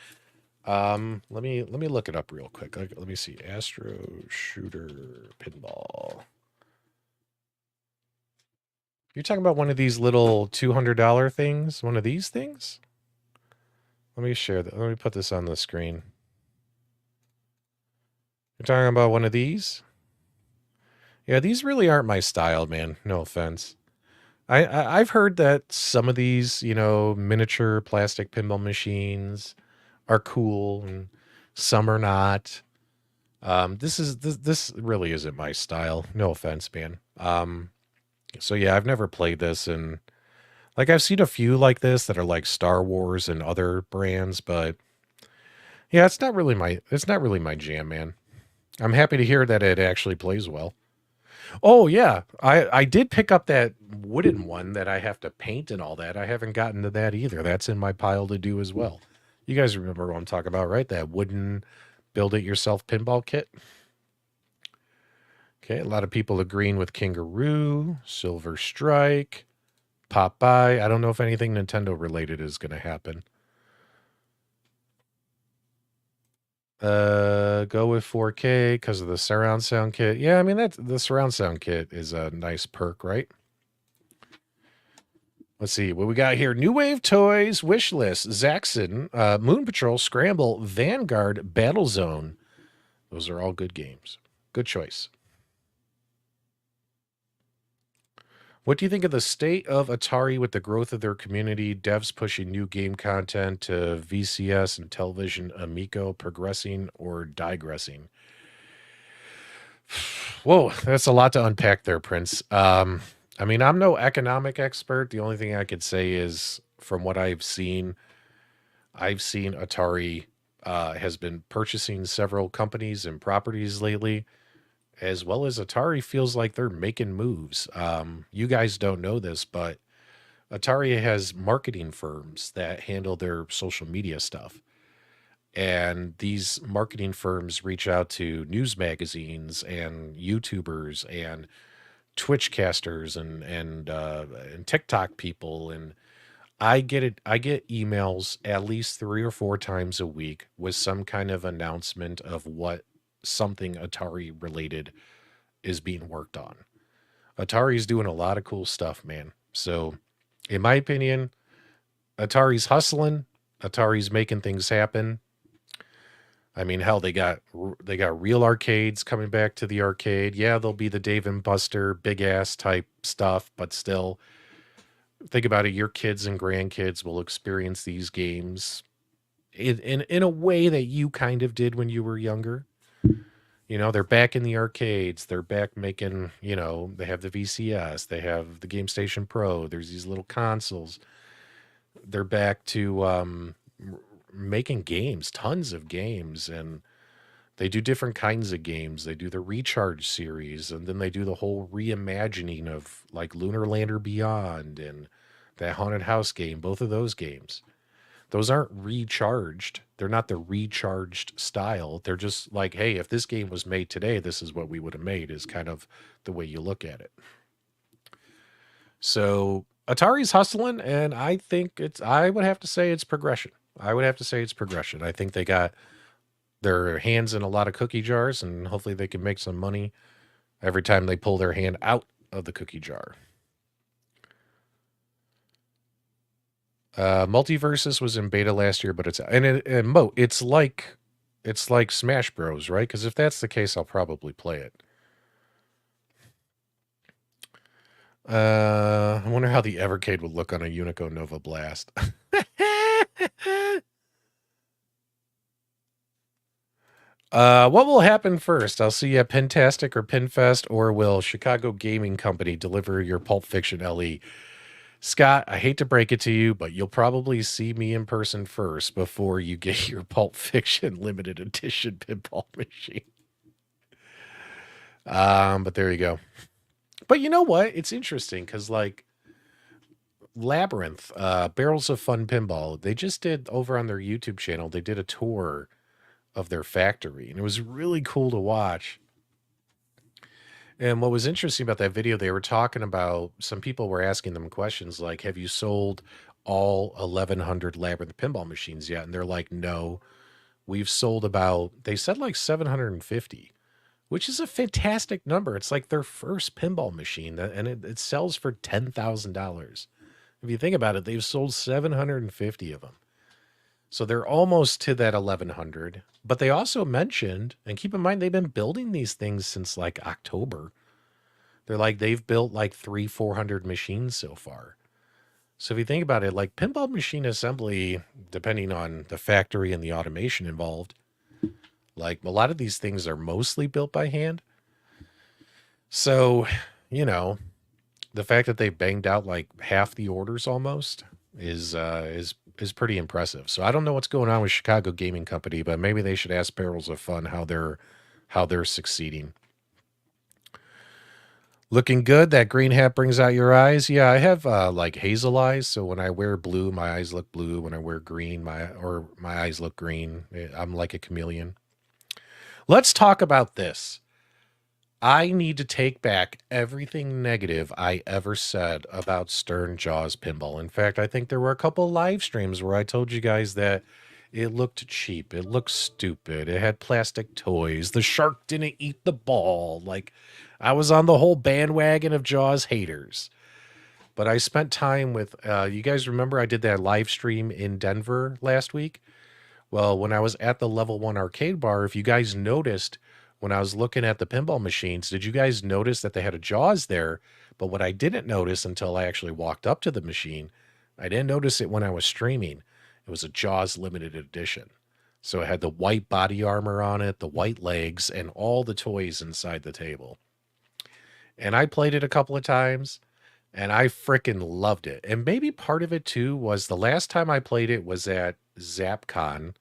Let me look it up real quick. Let me see. Astro Shooter pinball. You're talking about one of these little $200 things? One of these things? Let me share that. Let me put this on the screen. You're talking about one of these? Yeah, these really aren't my style, man. No offense. I've heard that some of these, miniature plastic pinball machines are cool and some are not. This really isn't my style. No offense, man. So yeah, I've never played this, and like I've seen a few like this that are like Star Wars and other brands, but yeah, it's not really my jam, man. I'm happy to hear that it actually plays well. Oh yeah, I did pick up that wooden one that I have to paint and all that. I haven't gotten to that either. That's in my pile to do as well. You guys remember what I'm talking about, right? That wooden build it yourself pinball kit. Okay, a lot of people agreeing with Kangaroo, Silver Strike, Popeye. I don't know if anything Nintendo related is going to happen. Go with 4K because of the surround sound kit. Yeah, I mean the surround sound kit is a nice perk, right? Let's see what we got here. New Wave Toys, Wish List, Zaxxon, Moon Patrol, Scramble, Vanguard, Battlezone. Those are all good games. Good choice. What do you think of the state of Atari with the growth of their community, devs pushing new game content to VCS and television, Amico progressing or digressing? Whoa, that's a lot to unpack there, Prince. I mean, I'm no economic expert. The only thing I could say is from what I've seen Atari has been purchasing several companies and properties lately, as well as Atari feels like they're making moves. You guys don't know this, but Atari has marketing firms that handle their social media stuff. And these marketing firms reach out to news magazines and YouTubers and Twitch casters and TikTok people, and I get it. I get emails at least 3 or 4 times a week with some kind of announcement of what something Atari related is being worked on. Atari's doing a lot of cool stuff, man. So, in my opinion, Atari's hustling. Atari's making things happen. I mean, hell, they got real arcades coming back to the arcade. Yeah, there'll be the Dave and Buster big ass type stuff, but still, think about it. Your kids and grandkids will experience these games in a way that you kind of did when you were younger. They're back in the arcades. They're back making. They have the VCS. They have the Game Station Pro. There's these little consoles. They're back to making games, tons of games, and they do different kinds of games. They do the Recharge series, and then they do the whole reimagining of like Lunar Lander Beyond and that Haunted House game. Both of those games. Those aren't recharged. They're not the recharged style. They're just like, hey, if this game was made today, this is what we would have made, is kind of the way you look at it. So Atari's hustling, and I think I would have to say it's progression. I would have to say it's progression. I think they got their hands in a lot of cookie jars, and hopefully they can make some money every time they pull their hand out of the cookie jar. Multiversus was in beta last year, but and Mo, it's like Smash Bros, right? Because if that's the case, I'll probably play it. I wonder how the Evercade would look on a Unico Nova Blast. What will happen first? I'll see you at Pentastic or Pinfest, or will Chicago Gaming Company deliver your Pulp Fiction LE? Scott, I hate to break it to you, but you'll probably see me in person first before you get your Pulp Fiction limited edition pinball machine. But there you go. But you know what? It's interesting because like Labyrinth, Barrels of Fun Pinball, they just did over on their YouTube channel, they did a tour of their factory, and it was really cool to watch. And what was interesting about that video, they were talking about some people were asking them questions like, have you sold all 1,100 Labyrinth pinball machines yet? And they're like, no, we've sold about, they said like 750, which is a fantastic number. It's like their first pinball machine, and it sells for $10,000. If you think about it, they've sold 750 of them. So they're almost to that 1,100. But they also mentioned, and keep in mind, they've been building these things since like October. They're like, they've built like 400 machines so far. So if you think about it, like pinball machine assembly, depending on the factory and the automation involved, like a lot of these things are mostly built by hand. So, you know, the fact that they banged out like half the orders almost is pretty impressive. So I don't know what's going on with Chicago Gaming Company, but maybe they should ask Barrels of Fun how they're succeeding. Looking good. That green hat brings out your eyes. Yeah, I have like hazel eyes, so when I wear blue, my eyes look blue. When I wear green, my eyes look green. I'm like a chameleon. Let's talk about this. I need to take back everything negative I ever said about Stern Jaws pinball. In fact, I think there were a couple live streams where I told you guys that it looked cheap, it looked stupid, it had plastic toys, the shark didn't eat the ball. Like, I was on the whole bandwagon of Jaws haters. But I spent time with, you guys remember I did that live stream in Denver last week? Well, when I was at the Level 1 arcade bar, if you guys noticed, when I was looking at the pinball machines, did you guys notice that they had a Jaws there? But what I didn't notice until I actually walked up to the machine, I didn't notice it when I was streaming. It was a Jaws limited edition. So it had the white body armor on it, the white legs, and all the toys inside the table. And I played it a couple of times, and I frickin' loved it. And maybe part of it too was the last time I played it was at ZapCon.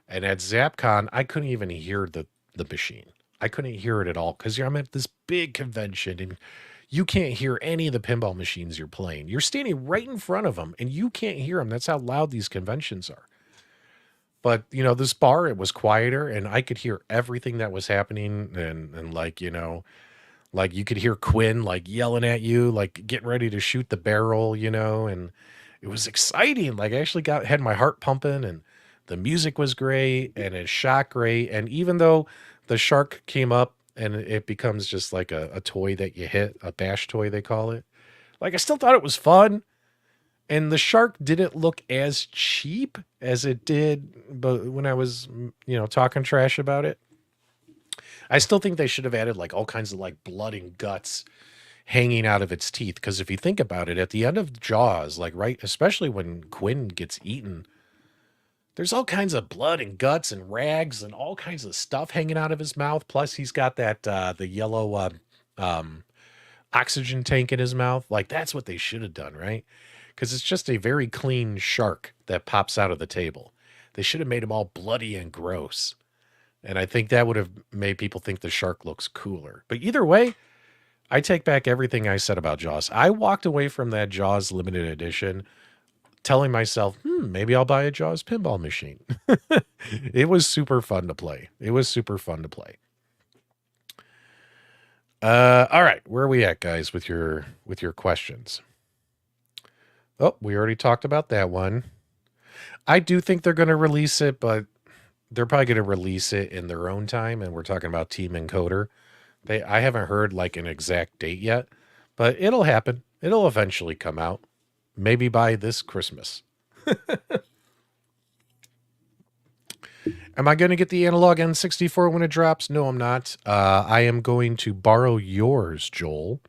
And at ZapCon, I couldn't even hear the machine. I couldn't hear it at all because I'm at this big convention and you can't hear any of the pinball machines you're playing. You're standing right in front of them and you can't hear them. That's how loud these conventions are. But, you know, this bar, it was quieter and I could hear everything that was happening. And like, you know, like you could hear Quinn like yelling at you, like getting ready to shoot the barrel, you know, and it was exciting. Like I actually had my heart pumping and the music was great and it shot great. And even though the shark came up and it becomes just like a toy that you hit, a bash toy, they call it. Like I still thought it was fun. And the shark didn't look as cheap as it did, but when I was, you know, talking trash about it, I still think they should have added like all kinds of like blood and guts hanging out of its teeth. Because if you think about it, at the end of Jaws, like right, especially when Quinn gets eaten, there's all kinds of blood and guts and rags and all kinds of stuff hanging out of his mouth. Plus, he's got that the yellow oxygen tank in his mouth. Like that's what they should have done, right? Because it's just a very clean shark that pops out of the table. They should have made him all bloody and gross. And I think that would have made people think the shark looks cooler. But either way, I take back everything I said about Jaws. I walked away from that Jaws limited edition telling myself, maybe I'll buy a Jaws pinball machine. It was super fun to play. It was super fun to play. All right, where are we at, guys, with your questions? Oh, we already talked about that one. I do think they're going to release it, but they're probably going to release it in their own time. And we're talking about Team Encoder. I haven't heard like an exact date yet, but it'll happen. It'll eventually come out. Maybe by this Christmas. Am I going to get the analog N64 when it drops? No, I'm not. I am going to borrow yours, Joel.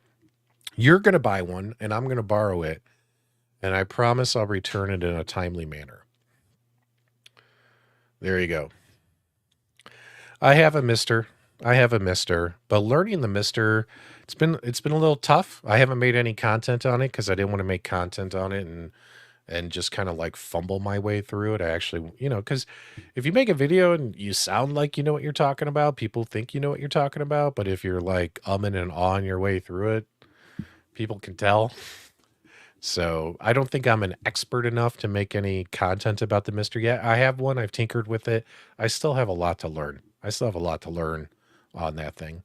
You're going to buy one, and I'm going to borrow it. And I promise I'll return it in a timely manner. There you go. I have a Mister. But learning the Mister, it's been a little tough. I haven't made any content on it because I didn't want to make content on it and just kind of like fumble my way through it. I actually, because if you make a video and you sound like you know what you're talking about, people think you know what you're talking about. But if you're like umming and awing your way through it, people can tell. So I don't think I'm an expert enough to make any content about the Mister yet. I have one. I've tinkered with it. I still have a lot to learn. On that thing.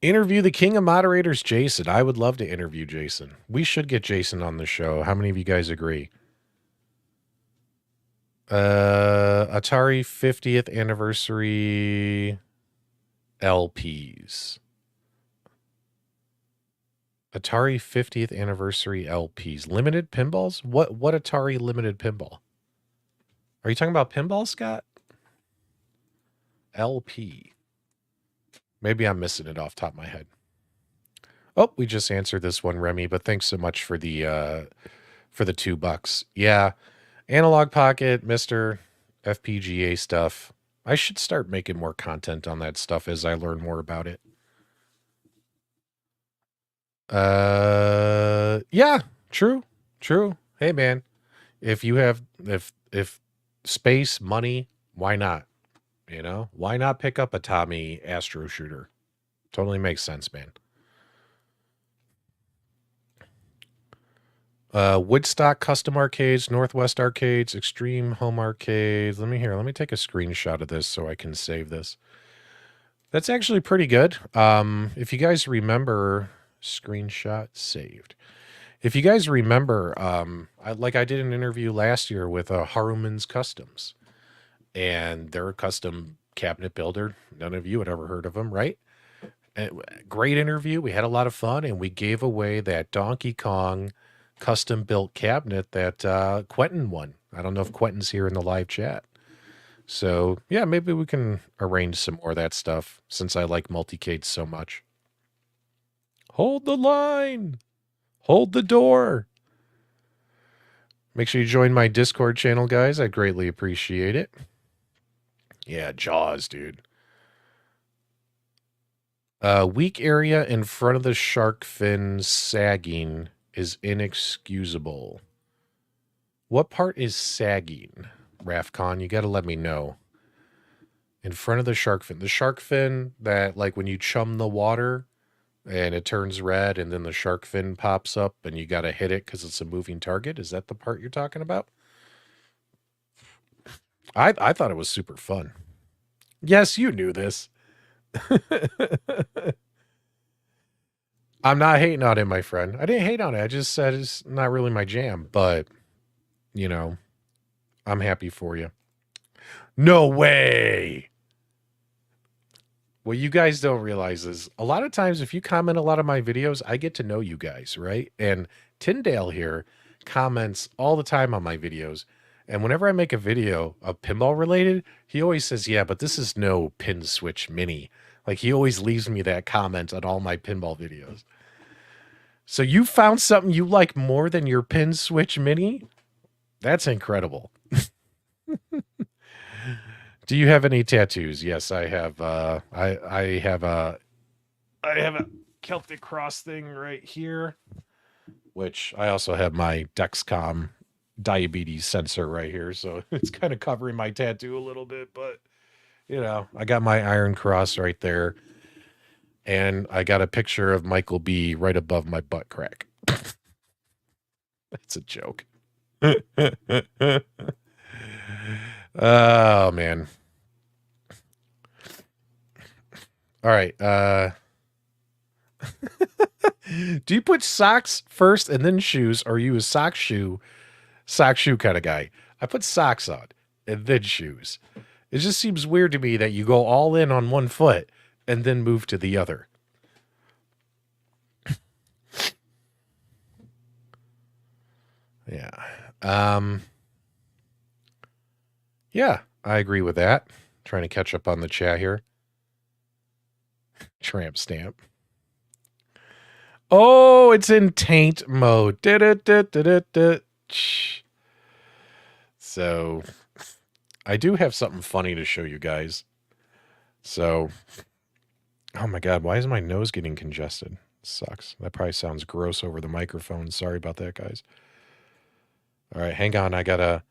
Interview the king of moderators, Jason. I would love to interview Jason. We should get Jason on the show. How many of you guys agree? Atari 50th anniversary LPs. Atari 50th anniversary LPs. Limited pinballs? What Atari limited pinball? Are you talking about pinball, Scott? LP. Maybe I'm missing it off the top of my head. Oh, we just answered this one, Remy, but thanks so much for the $2. Yeah. Analog Pocket, Mr. FPGA stuff. I should start making more content on that stuff as I learn more about it. Yeah, true. Hey man, if you have if space, money, why not? Why not pick up a Tommy Astro shooter? Totally makes sense, man. Woodstock Custom Arcades, Northwest Arcades, Extreme Home Arcades. Let me take a screenshot of this so I can save this. That's actually pretty good. If you guys remember, screenshot saved. If you guys remember, I did an interview last year with Haruman's Customs, and they're a custom cabinet builder. None of you had ever heard of them, right? Great interview. We had a lot of fun, and we gave away that Donkey Kong custom built cabinet that Quentin won. I don't know if Quentin's here in the live chat. So yeah, maybe we can arrange some more of that stuff since I like multicade so much. Hold the line. Hold the door. Make sure you join my Discord channel, guys. I greatly appreciate it. Yeah, Jaws, dude. Weak area in front of the shark fin sagging is inexcusable. What part is sagging, Rafcon? You got to let me know. In front of the shark fin. The shark fin that, like, when you chum the water and it turns red and then the shark fin pops up and you got to hit it because it's a moving target. Is that the part you're talking about? I thought it was super fun. Yes, you knew this. I'm not hating on it, my friend. I didn't hate on it. I just said it's not really my jam, but, I'm happy for you. No way. What you guys don't realize is a lot of times if you comment a lot of my videos, I get to know you guys, right? And Tyndale here comments all the time on my videos. And whenever I make a video of pinball related, he always says, yeah, but this is no pin switch mini. Like, he always leaves me that comment on all my pinball videos. So you found something you like more than your pin switch mini? That's incredible. Do you have any tattoos? Yes, I have. I have a Celtic cross thing right here, which I also have my Dexcom diabetes sensor right here. So it's kind of covering my tattoo a little bit, but I got my Iron Cross right there. And I got a picture of Michael B right above my butt crack. That's a joke. Oh, man. All right. Do you put socks first and then shoes, or are you a sock shoe kind of guy? I put socks on and then shoes. It just seems weird to me that you go all in on one foot and then move to the other. Yeah. Yeah, I agree with that. Trying to catch up on the chat here. Tramp stamp. Oh, it's in taint mode. So, I do have something funny to show you guys. So, oh my God, why is my nose getting congested? Sucks. That probably sounds gross over the microphone. Sorry about that, guys. All right, hang on. I gotta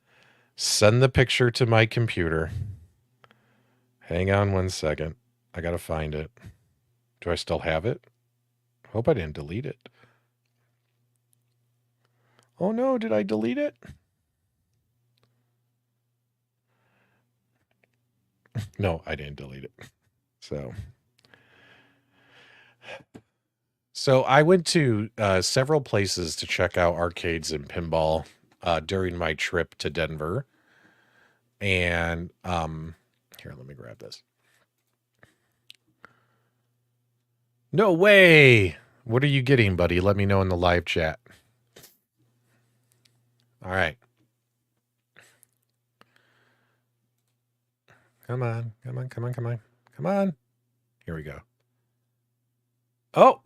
send the picture to my computer. Hang on 1 second. I gotta find it. Do I still have it? Hope I didn't delete it. Oh no, did I delete it? No, I didn't delete it. So I went to several places to check out arcades and pinball during my trip to Denver. And here, let me grab this. No way. What are you getting, buddy? Let me know in the live chat. All right. Come on. Come on. Here we go. Oh.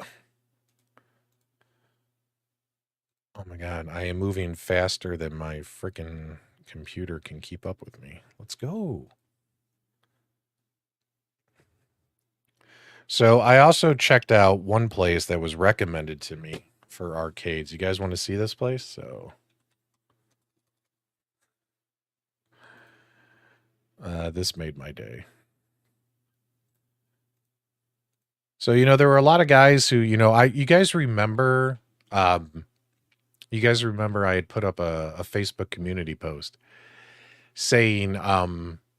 Oh my God. I am moving faster than my freaking computer can keep up with me. Let's go. So I also checked out one place that was recommended to me for arcades. You guys want to see this place? So this made my day. So, there were a lot of guys who, you guys remember I had put up a Facebook community post saying,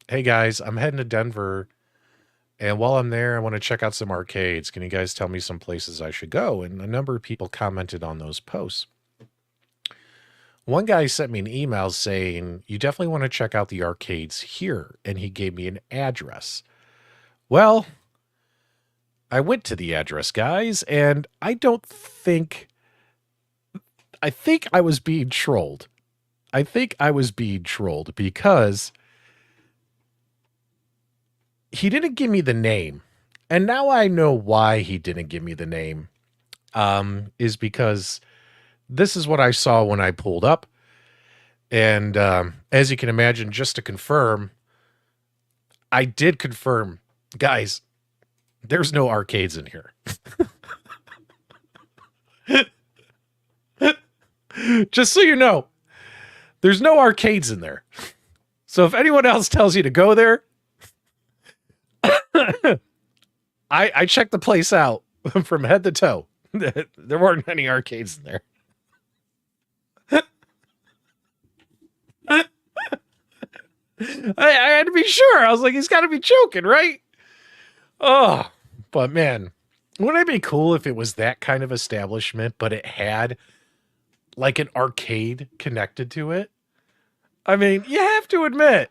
hey guys, I'm heading to Denver. And while I'm there, I want to check out some arcades. Can you guys tell me some places I should go? And a number of people commented on those posts. One guy sent me an email saying, you definitely want to check out the arcades here. And he gave me an address. Well, I went to the address, guys, and I think I was being trolled. I think I was being trolled because he didn't give me the name. And now I know why he didn't give me the name. Is because this is what I saw when I pulled up. And as you can imagine, just to confirm, I did confirm, guys, there's no arcades in here. Just so you know, there's no arcades in there. So if anyone else tells you to go there, I checked the place out from head to toe. There weren't any arcades in there. I had to be sure. I was like, he's got to be joking, right? Oh, but man, wouldn't it be cool if it was that kind of establishment, but it had like an arcade connected to it? I mean, you have to admit,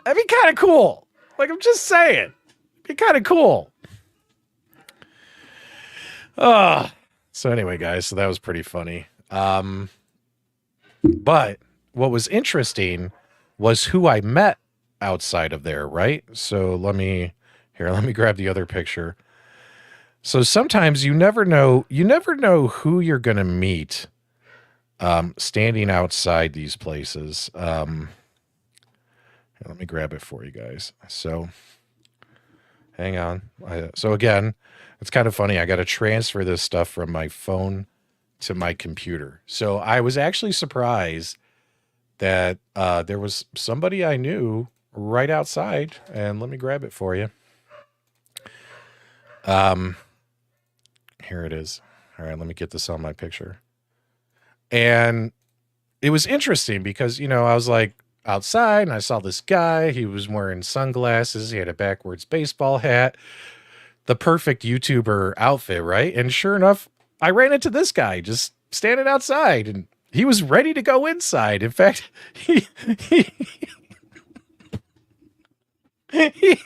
that'd be kind of cool. Like, I'm just saying, it'd be kind of cool. So anyway, guys, so that was pretty funny. But what was interesting was who I met outside of there, right? So let me grab the other picture. So sometimes you never know who you're going to meet standing outside these places. Let me grab it for you guys. So hang on. So again, it's kind of funny. I got to transfer this stuff from my phone to my computer. So I was actually surprised that there was somebody I knew right outside, and let me grab it for you. Here it is. All right, let me get this on my picture. And it was interesting because, I was like outside and I saw this guy. He was wearing sunglasses. He had a backwards baseball hat. the perfect YouTuber outfit, right? And sure enough, I ran into this guy just standing outside, and he was ready to go inside. In fact, he, he he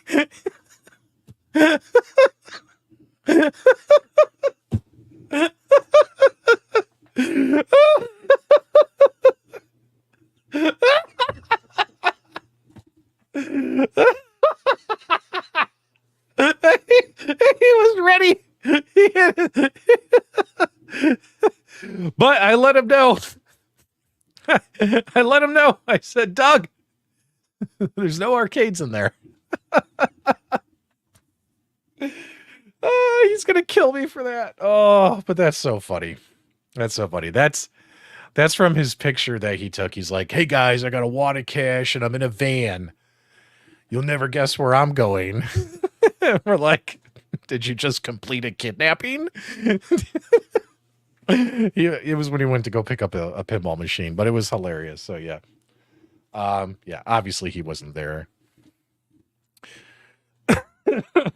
was ready. But I let him know. I let him know. I said, Doug, there's no arcades in there. Oh, he's gonna kill me for that. Oh, but that's so funny. That's so funny. That's from his picture that he took. He's like, "Hey guys, I got a wad of cash and I'm in a van. You'll never guess where I'm going." We're like, "Did you just complete a kidnapping?" It was when he went to go pick up a pinball machine, but it was hilarious. So yeah. Yeah, obviously he wasn't there.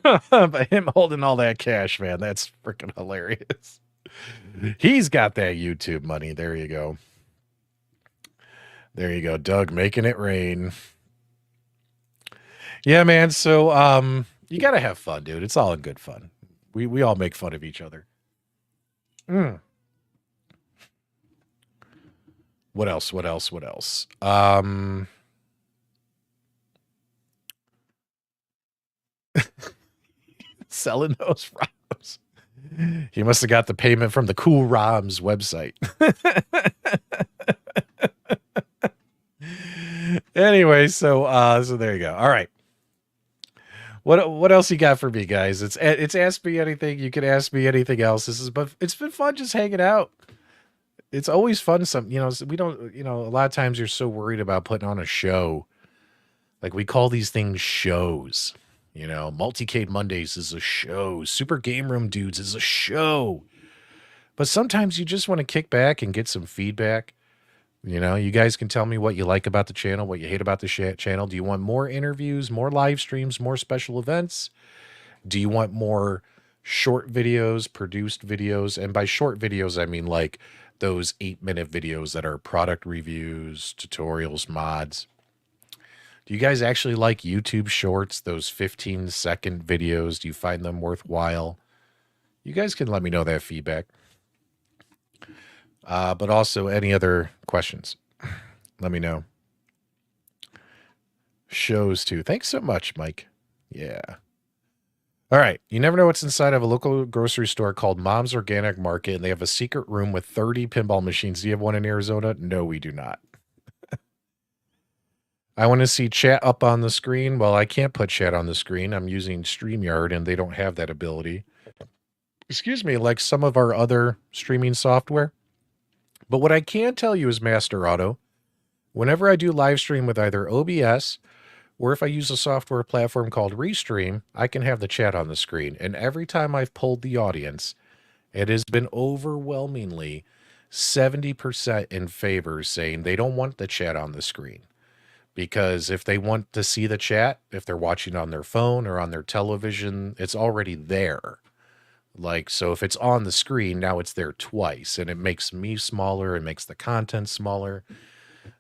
But him holding all that cash, man, that's freaking hilarious. He's got that YouTube money. There you go. There you go. Doug making it rain. Yeah, man. So you gotta have fun, dude. It's all in good fun. We all make fun of each other. What else? What else? What else? Selling those ROMs. He must have got the payment from the Cool ROMs website. Anyway, so there you go. All right. What else you got for me, guys? It's Ask Me Anything. You can ask me anything else. But it's been fun just hanging out. It's always fun. We don't, a lot of times you're so worried about putting on a show. Like we call these things shows. Multicade Mondays is a show. Super Game Room Dudes is a show. But sometimes you just want to kick back and get some feedback. You guys can tell me what you like about the channel, what you hate about the channel. Do you want more interviews, more live streams, more special events? Do you want more short videos, produced videos? And by short videos, I mean like those 8-minute videos that are product reviews, tutorials, mods. Do you guys actually like YouTube shorts, those 15-second videos? Do you find them worthwhile? You guys can let me know that feedback. But also any other questions, let me know. Shows too. Thanks so much, Mike. Yeah. All right. You never know what's inside of a local grocery store called Mom's Organic Market, and they have a secret room with 30 pinball machines. Do you have one in Arizona? No, we do not. I want to see chat up on the screen. Well, I can't put chat on the screen. I'm using StreamYard, and they don't have that ability. Excuse me, like some of our other streaming software. But what I can tell you is Master Auto. Whenever I do live stream with either OBS or if I use a software platform called Restream, I can have the chat on the screen. And every time I've polled the audience, it has been overwhelmingly 70% in favor saying they don't want the chat on the screen. Because if they want to see the chat, if they're watching on their phone or on their television, it's already there. Like, so if it's on the screen, now it's there twice, and it makes me smaller, it makes the content smaller.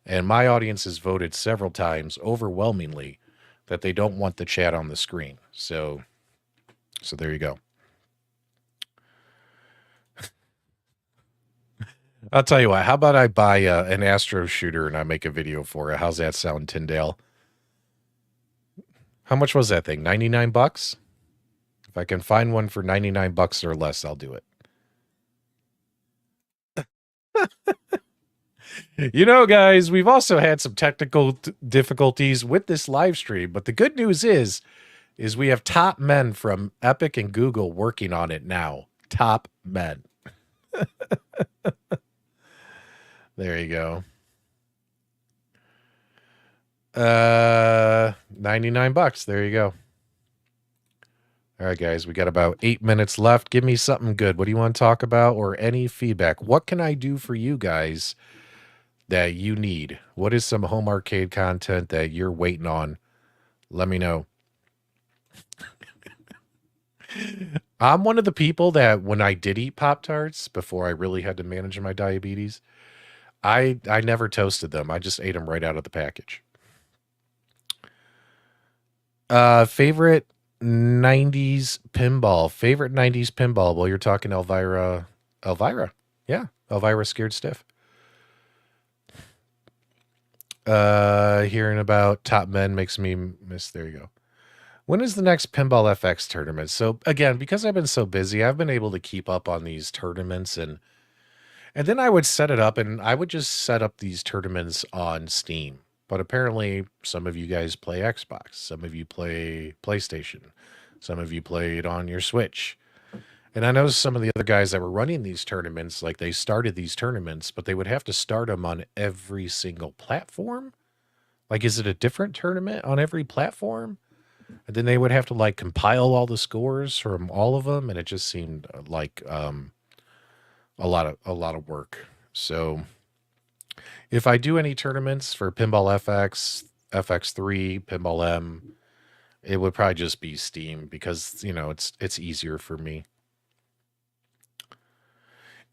And my audience has voted several times, overwhelmingly, that they don't want the chat on the screen. So there you go. I'll tell you what, how about I buy an Astro shooter and I make a video for it? How's that sound, Tyndale? How much was that thing? 99 bucks? If I can find one for 99 bucks or less, I'll do it. Guys, we've also had some technical difficulties with this live stream, but the good news is we have top men from Epic and Google working on it now. Top men. There you go. 99 bucks. There you go. All right, guys, we got about 8 minutes left. Give me something good. What do you want to talk about or any feedback? What can I do for you guys that you need? What is some home arcade content that you're waiting on? Let me know. I'm one of the people that when I did eat Pop-Tarts before I really had to manage my diabetes, I never toasted them. I just ate them right out of the package. Favorite 90s pinball. Favorite 90s pinball. Well, you're talking Elvira. Elvira. Yeah. Elvira Scared Stiff. Hearing about top men makes me miss. There you go. When is the next Pinball FX tournament? So again, because I've been so busy, I've been able to keep up on these tournaments and then I would set it up and I would just set up these tournaments on Steam. But apparently some of you guys play Xbox, some of you play PlayStation, some of you play it on your Switch. And I know some of the other guys that were running these tournaments, like they started these tournaments, but they would have to start them on every single platform. Like, is it a different tournament on every platform? And then they would have to like compile all the scores from all of them, and it just seemed like a lot of work. So if I do any tournaments for Pinball FX, FX3, Pinball M, it would probably just be Steam because it's easier for me.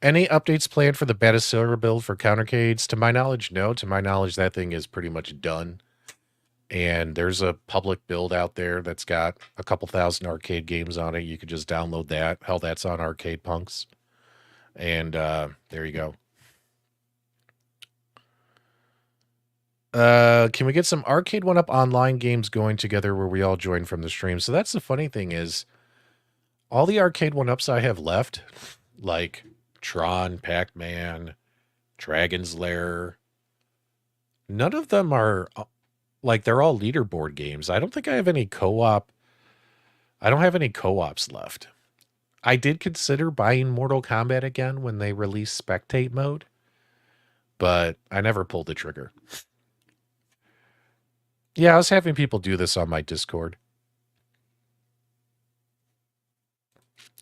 Any updates planned for the Beta Silver build for Countercades? To my knowledge, no. To my knowledge, that thing is pretty much done. And there's a public build out there that's got a couple thousand arcade games on it. You could just download that. Hell, that's on Arcade Punks. And there you go. Can we get some Arcade 1-Up online games going together where we all join from the stream? So that's the funny thing is all the Arcade 1-Ups I have left, like Tron, Pac-Man, Dragon's Lair, none of them are like they're all leaderboard games. I don't think I have any co-op. I don't have any co-ops left. I did consider buying Mortal Kombat again when they released spectate mode, but I never pulled the trigger. Yeah, I was having people do this on my Discord.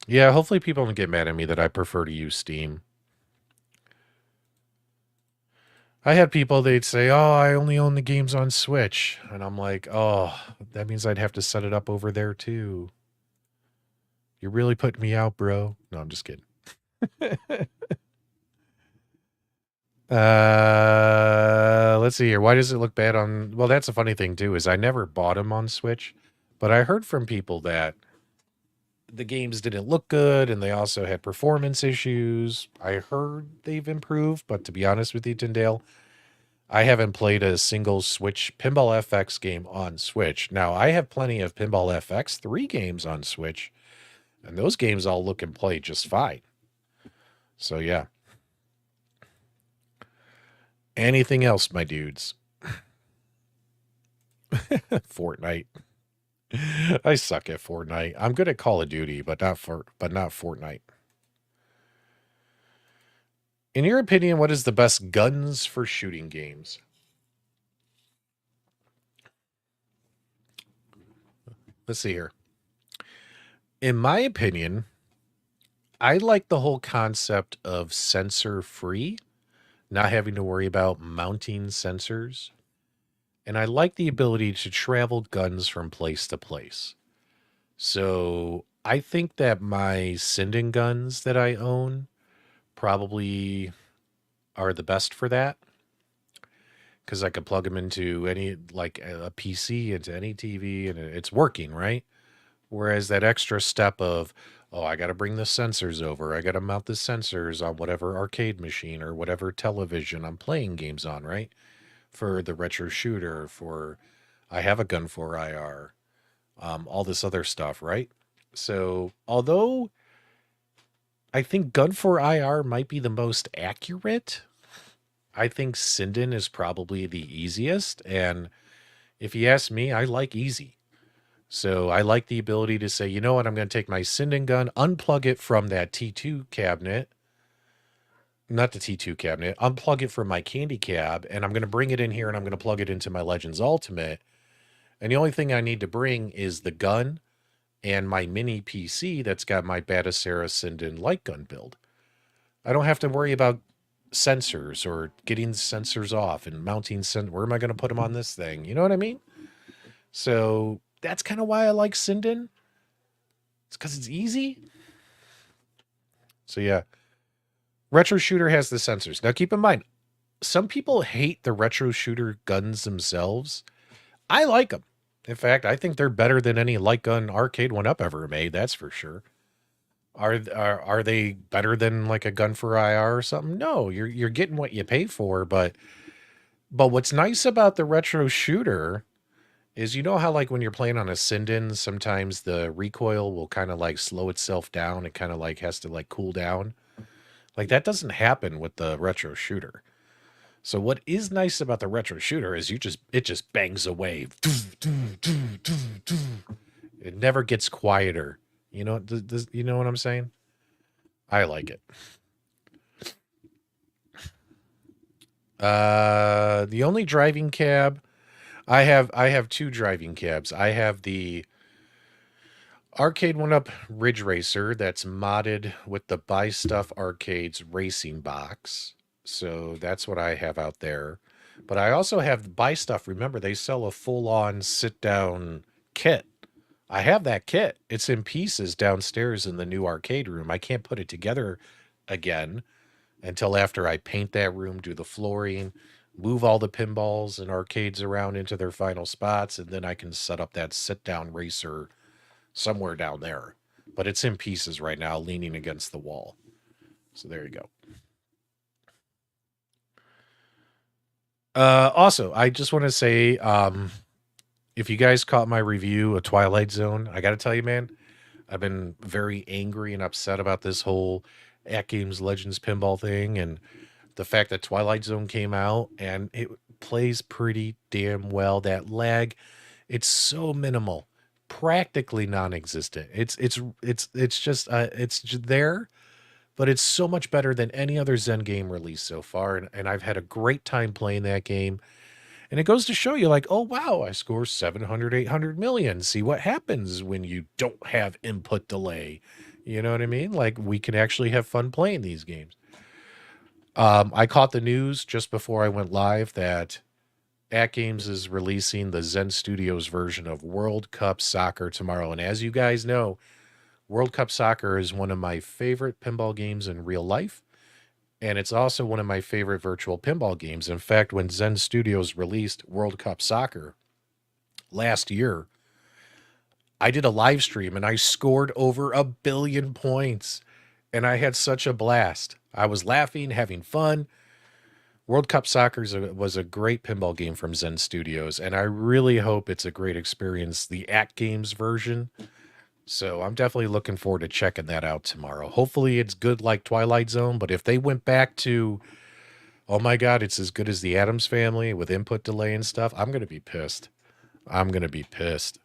Yeah, hopefully people don't get mad at me that I prefer to use Steam. I had people, they'd say, oh, I only own the games on Switch. And I'm like, oh, that means I'd have to set it up over there too. You're really putting me out, bro. No, I'm just kidding. Let's see here. Why does it look bad on... Well, that's a funny thing too, is I never bought them on Switch. But I heard from people that the games didn't look good and they also had performance issues. I heard they've improved, but to be honest with you, Tyndale, I haven't played a single Switch Pinball FX game on Switch. Now, I have plenty of Pinball FX 3 games on Switch, and those games all look and play just fine. So, yeah. Anything else, my dudes? Fortnite. I suck at Fortnite. I'm good at Call of Duty, but not Fortnite. In your opinion, what is the best guns for shooting games? Let's see here. In my opinion, I like the whole concept of sensor free, not having to worry about mounting sensors. And I like the ability to travel guns from place to place. So I think that my Sinden guns that I own probably are the best for that because I could plug them into any, like a PC, into any TV, and it's working, right? Whereas that extra step of, oh, I got to bring the sensors over. I got to mount the sensors on whatever arcade machine or whatever television I'm playing games on, right? For the retro shooter, for I have a gun for IR, all this other stuff, right? So, although I think gun for IR might be the most accurate, I think Sinden is probably the easiest. And if you ask me, I like easy. So I like the ability to say, you know what, I'm going to take my Sinden gun, unplug it from that T2 cabinet, not the T2 cabinet, unplug it from my candy cab, and I'm going to bring it in here and I'm going to plug it into my Legends Ultimate. And the only thing I need to bring is the gun and my mini PC that's got my Batacera Sinden light gun build. I don't have to worry about sensors or getting the sensors off and mounting where am I going to put them on this thing? You know what I mean? So that's kind of why I like Sinden. It's because it's easy. So yeah, retro shooter has the sensors. Now keep in mind, some people hate the retro shooter guns themselves. I like them. In fact, I think they're better than any light gun arcade one up ever made. That's for sure. Are they better than like a gun for IR or something? No, you're getting what you pay for. But what's nice about the retro shooter is you know how like when you're playing on a Sinden, sometimes the recoil will kind of like slow itself down. It kind of like has to like cool down. Like that doesn't happen with the retro shooter. So what is nice about the retro shooter is it just bangs away. It never gets quieter. You know, you know what I'm saying? I like it. The only driving cab I have two driving cabs. I have the Arcade One Up Ridge Racer that's modded with the Buy Stuff Arcades racing box. So that's what I have out there. But I also have Buy Stuff. Remember, they sell a full-on sit-down kit. I have that kit. It's in pieces downstairs in the new arcade room. I can't put it together again until after I paint that room, do the flooring, move all the pinballs and arcades around into their final spots, and then I can set up that sit-down racer somewhere down there. But it's in pieces right now, leaning against the wall. So there you go. Also, I just want to say, if you guys caught my review of Twilight Zone, I got to tell you, man, I've been very angry and upset about this whole At Games Legends pinball thing and the fact that Twilight Zone came out and it plays pretty damn well. That lag, it's so minimal, practically non-existent. It's just there, but it's so much better than any other Zen game released so far. And I've had a great time playing that game. And it goes to show you like, oh, wow, I score 700, 800 million. See what happens when you don't have input delay. You know what I mean? Like we can actually have fun playing these games. I caught the news just before I went live that At Games is releasing the Zen Studios version of World Cup Soccer tomorrow. And as you guys know, World Cup Soccer is one of my favorite pinball games in real life. And it's also one of my favorite virtual pinball games. In fact, when Zen Studios released World Cup Soccer last year, I did a live stream and I scored over 1 billion points. And I had such a blast. I was laughing, having fun. World Cup Soccer was a great pinball game from Zen Studios, and I really hope it's a great experience, the At Games version. So I'm definitely looking forward to checking that out tomorrow. Hopefully it's good like Twilight Zone, but if they went back to, oh my God, it's as good as the Addams Family with input delay and stuff, I'm going to be pissed. I'm going to be pissed.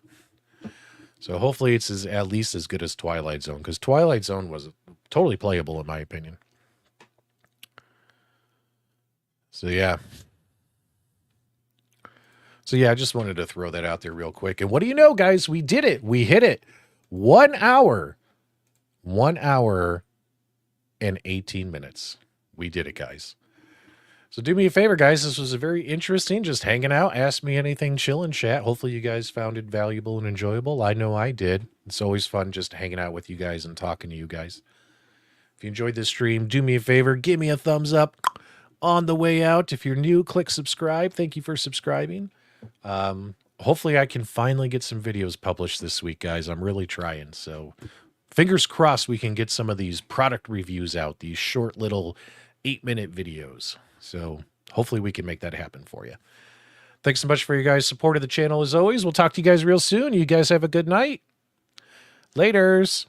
So hopefully it's at least as good as Twilight Zone, because Twilight Zone was totally playable in my opinion. So yeah. So yeah, I just wanted to throw that out there real quick. And what do you know, guys? We did it. We hit it. 1 hour. 1 hour and 18 minutes. We did it, guys. So do me a favor, guys. This was a very interesting, just hanging out. Ask me anything, chill and chat. Hopefully you guys found it valuable and enjoyable. I know I did. It's always fun just hanging out with you guys and talking to you guys. If you enjoyed this stream, do me a favor. Give me a thumbs up on the way out. If you're new, click subscribe. Thank you for subscribing. Hopefully I can finally get some videos published this week, guys. I'm really trying. So fingers crossed we can get some of these product reviews out, these short little 8-minute videos. So hopefully we can make that happen for you. Thanks so much for your guys' support of the channel as always. We'll talk to you guys real soon. You guys have a good night. Laters.